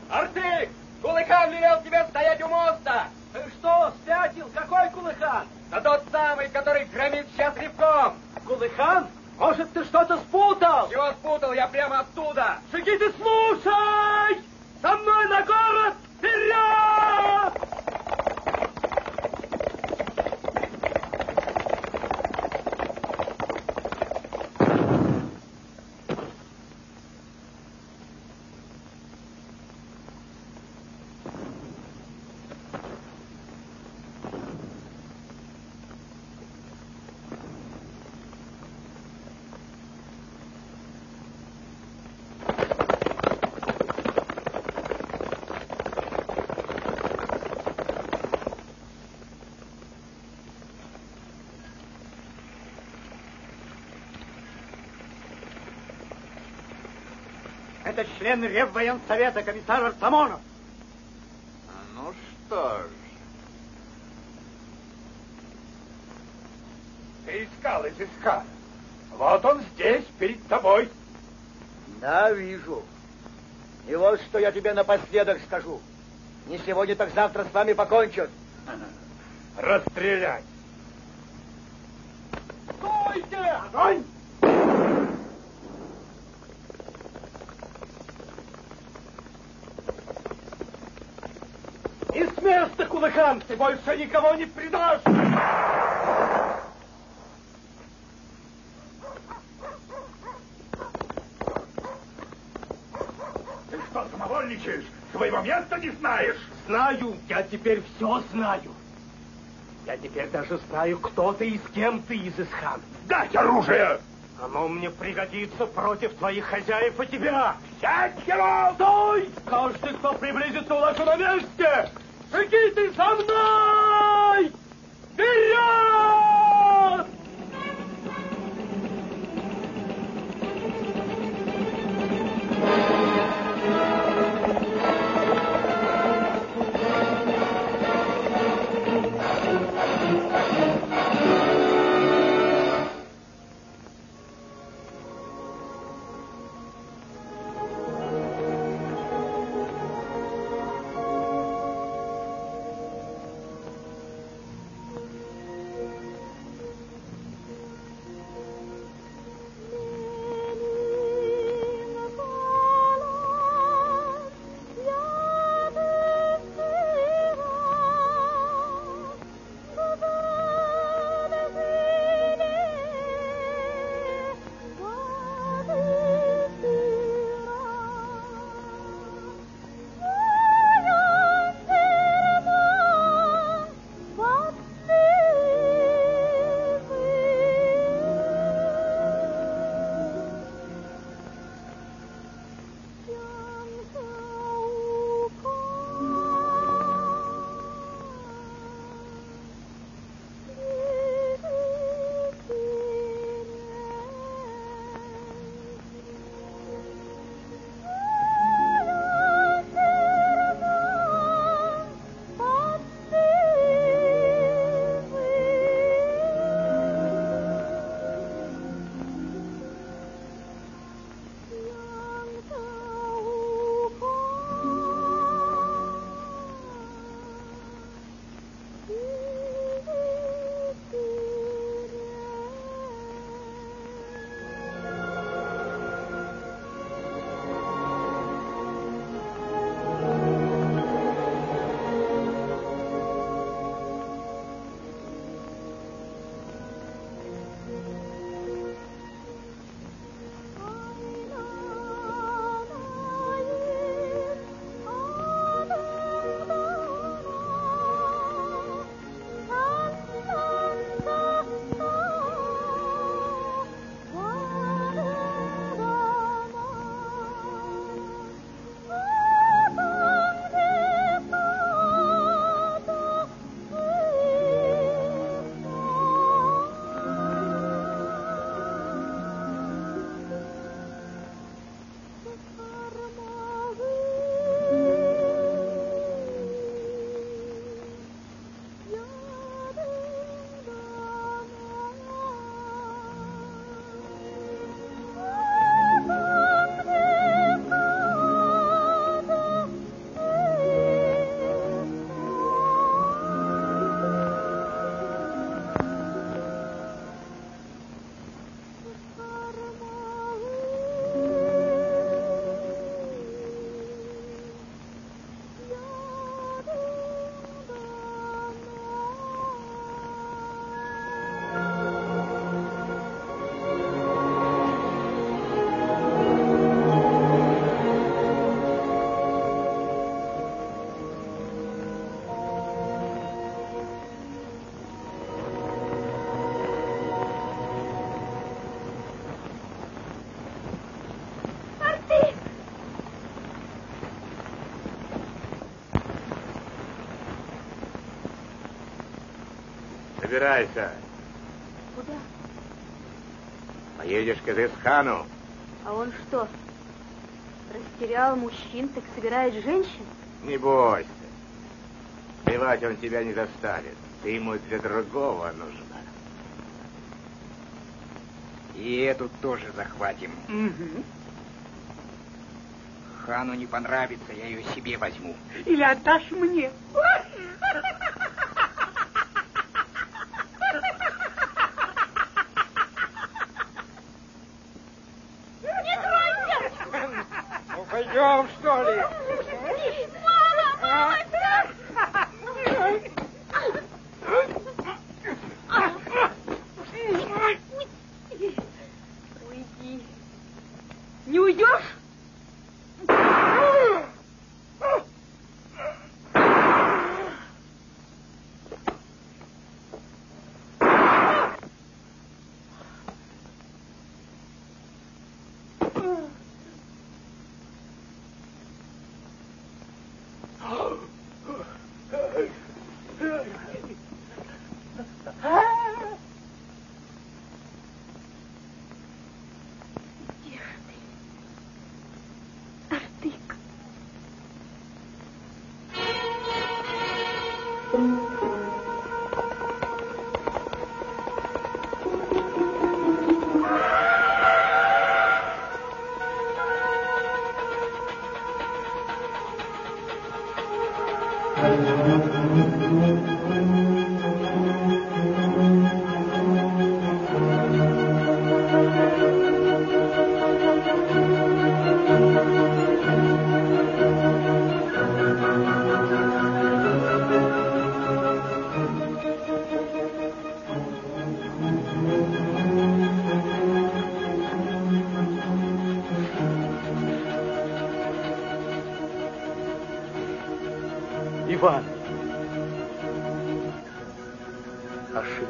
Артык! Кулыхан велел тебе стоять у моста! Ты что, спятил? Какой Кулыхан? Да тот самый, который громит сейчас ревком! Кулыхан? Может, ты что-то спутал? Чего спутал? Я прямо оттуда! Джигиты, слушай! Со мной на город! Вперед! Это член Реввоенсовета, комиссар Артамонов. Ну что ж. Ты искал изыскан. Вот он здесь, перед тобой. Да, вижу. И вот что я тебе напоследок скажу. Не сегодня, так завтра с вами покончат. Расстрелять. Стойте! Огонь! И с места, Кулыхан, ты больше никого не предашь! Ты что, самовольничаешь? Своего места не знаешь? Знаю, я теперь все знаю. Я теперь даже знаю, кто ты и с кем ты, Изысхан. Дать оружие! Оно мне пригодится против твоих хозяев и тебя. Сядь, Херол! Стой! Каждый, кто приблизится, уложу на месте! Беги ты за мной! Вперед! Собирайся. Куда? Поедешь к Изысхану. А он что, Растерял мужчин, так собирает женщин? Не бойся. Убивать он тебя не заставит. Ты ему для другого нужна. И эту тоже захватим. Угу. Хану не понравится, я ее себе возьму. Или отдашь мне? Не тройте! Ну, пойдем, что ли? Мама! Уйди. Не уйдешь? Иван. Ошиб.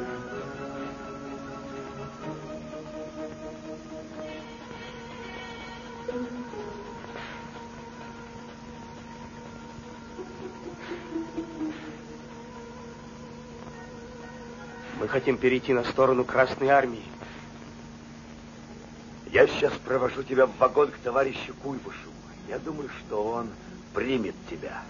Мы хотим перейти на сторону Красной Армии. Я сейчас провожу тебя в вагон к товарищу Куйбышеву. Я думаю, что он примет тебя.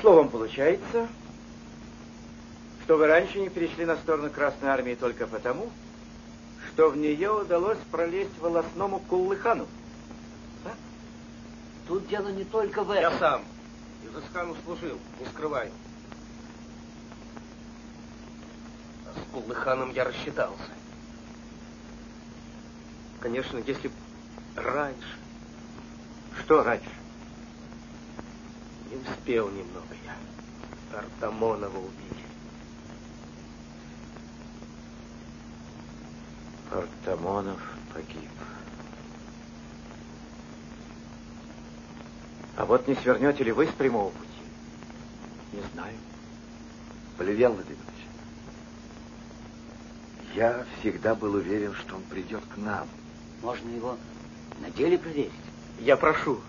Словом, получается, что вы раньше не перешли на сторону Красной Армии только потому, что в нее удалось пролезть волосному Куллыхану. Да? Тут дело не только в этом. Я сам Изысхану служил, не скрывай. А с Куллыханом я рассчитался. Конечно, если б раньше. Что раньше? Не успел немного я Артамонова убить. Артамонов погиб. А вот не свернете ли вы с прямого пути? Не знаю. Поливьян Владимирович, я всегда был уверен, что он придет к нам. Можно его на деле проверить? Я прошу,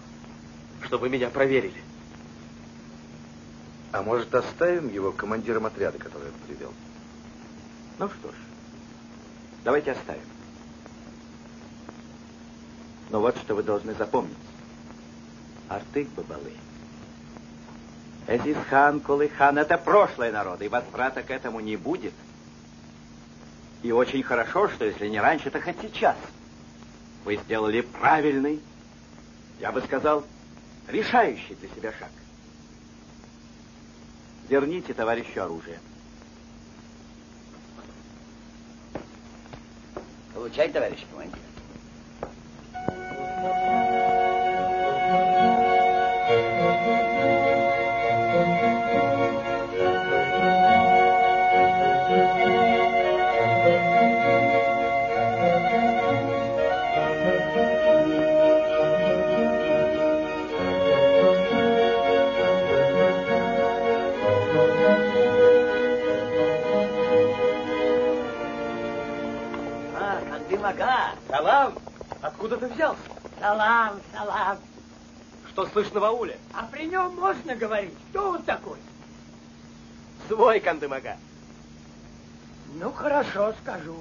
чтобы вы меня проверили. А может, оставим его командиром отряда, который он привел? Ну что ж, давайте оставим. Но вот что вы должны запомнить. Артык Бабалы. Эзисхан, Кулыхан — это прошлое народа, и возврата к этому не будет. И очень хорошо, что если не раньше, то хоть сейчас. Вы сделали правильный, я бы сказал, решающий для себя шаг. Верните товарищу оружие. Получай, товарищ командир. Салам! Откуда ты взялся? Салам, салам. Что слышно в ауле? А при нем можно говорить? Кто он такой? Свой Кандымага. Ну, хорошо, скажу.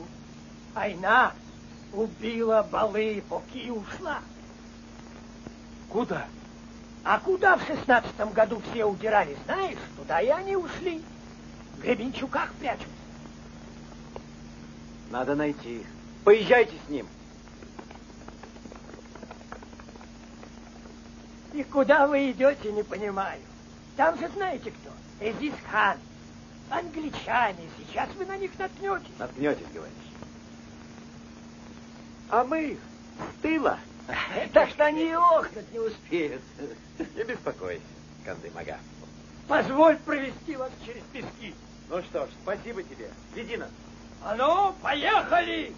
Айна убила Балы, поки и ушла. Куда? А куда в 16-м году все удирали, знаешь? Туда и они ушли. В Гребенчуках прячутся. Надо найти их. Поезжайте с ним. И куда вы идете, не понимаю. Там же знаете кто? Эзисхан. Англичане. Сейчас вы на них наткнетесь. Наткнетесь, говоришь. А мы их с тыла. Так что они и охнуть не успеют. Не беспокойся, Кандымага. Позволь провести вас через пески. Ну что ж, спасибо тебе. Веди нас. А ну, поехали!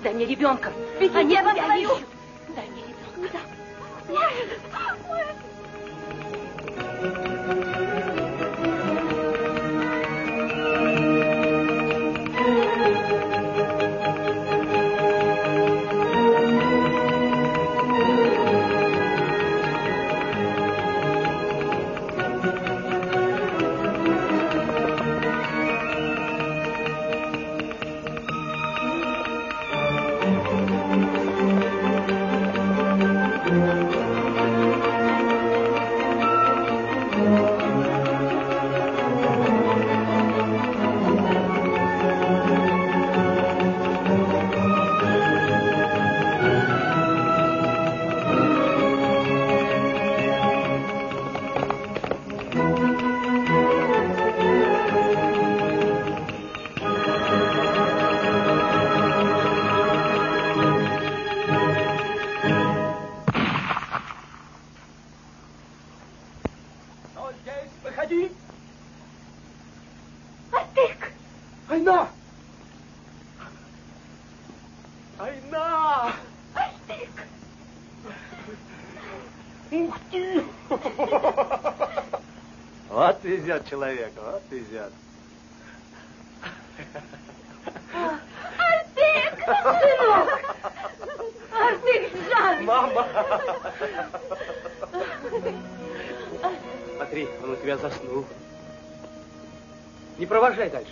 Дай мне ребенка. Они меня ищут. Дай мне ребенка. Нет. Вот везет человеку, вот везет. Артик, сынок! Артик, Жан! Мама! Смотри, он у тебя заснул. Не провожай дальше.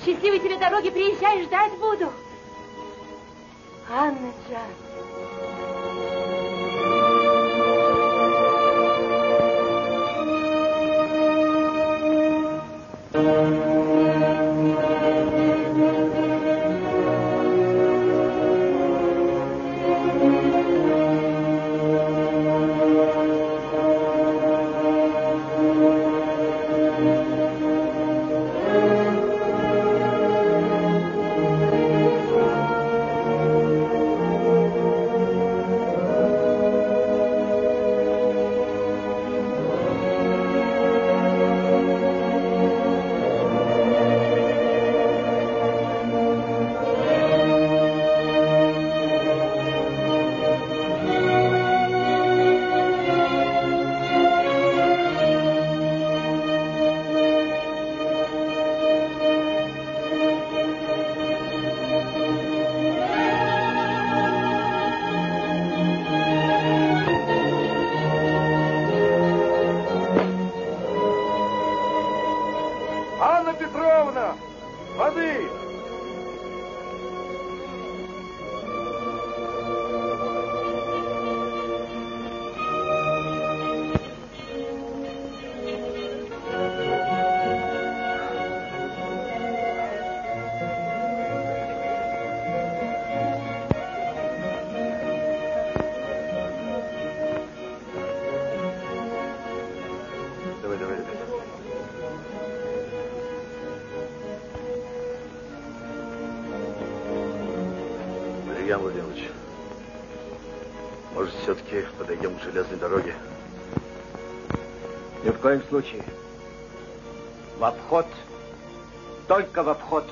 Счастливой тебе дороги, приезжай, ждать буду. Анна Джан. Ян Владимирович, может, все-таки подойдем к железной дороге? Ни в коем случае. В обход. Только в обход.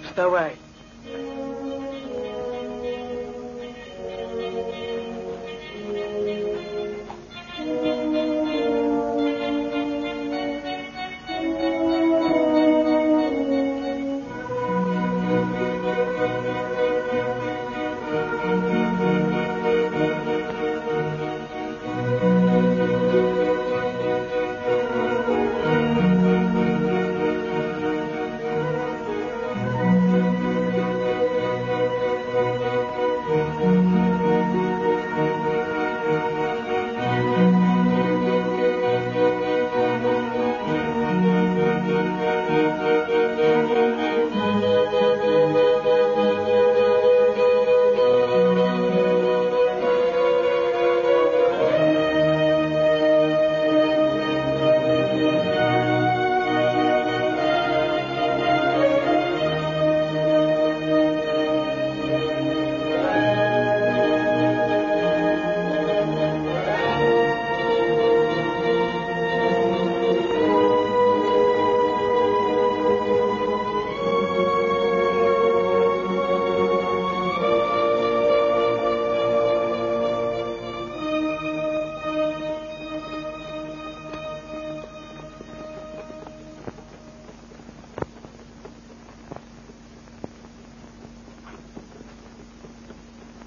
Вставай.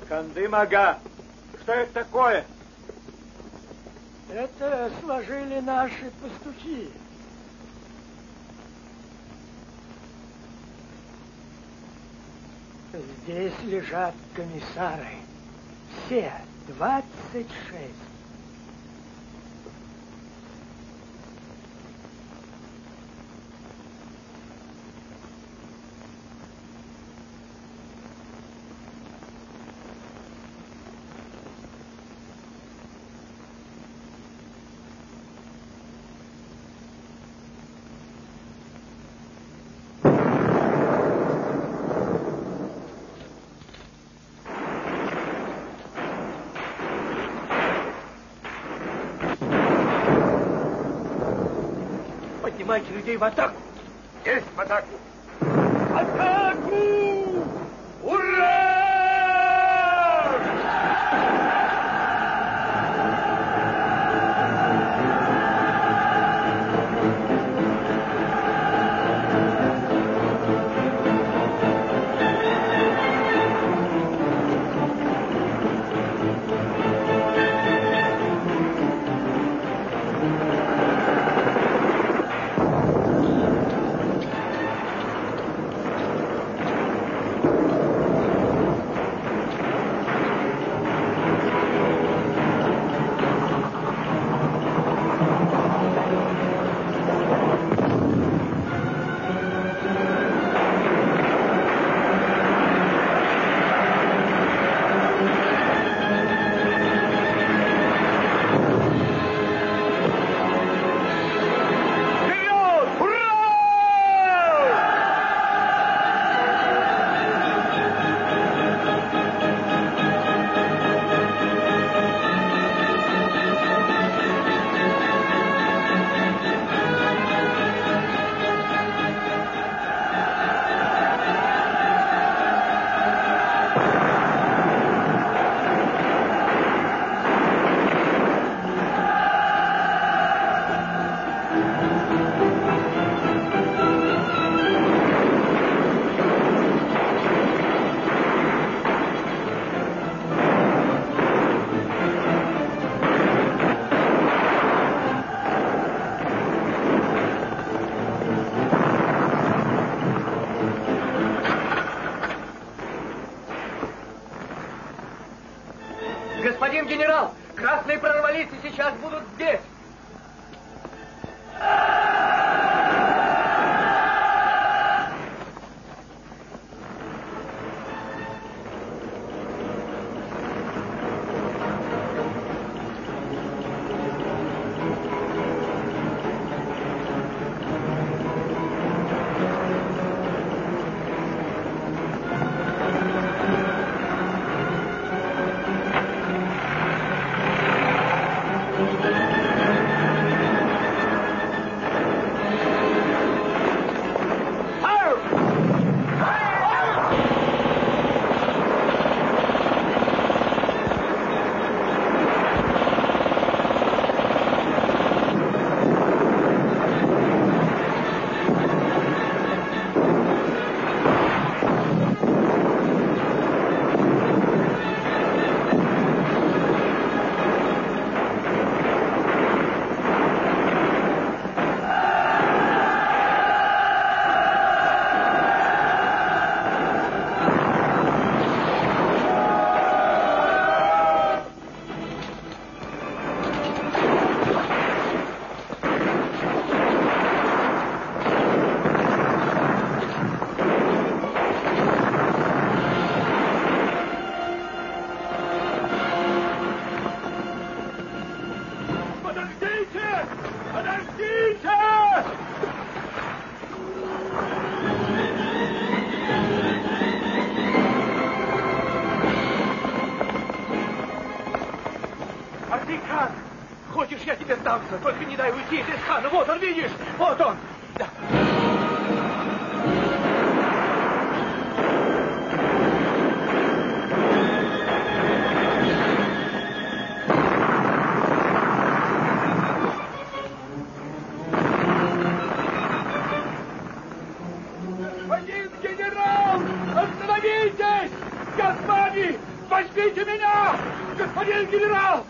Кандым-ага, что это такое? Это сложили наши пастухи. Здесь лежат комиссары. Все, 26. Поднимайте людей в атаку. Есть в атаку. Атаку! Ура! Господин генерал, красные прорвались и сейчас будут здесь. Хочешь, я тебе сдамся? Только не дай уйти из хана. Вот он, видишь? Вот он. Да. Господин генерал! Остановитесь! Господи! Возьмите меня! Господин генерал!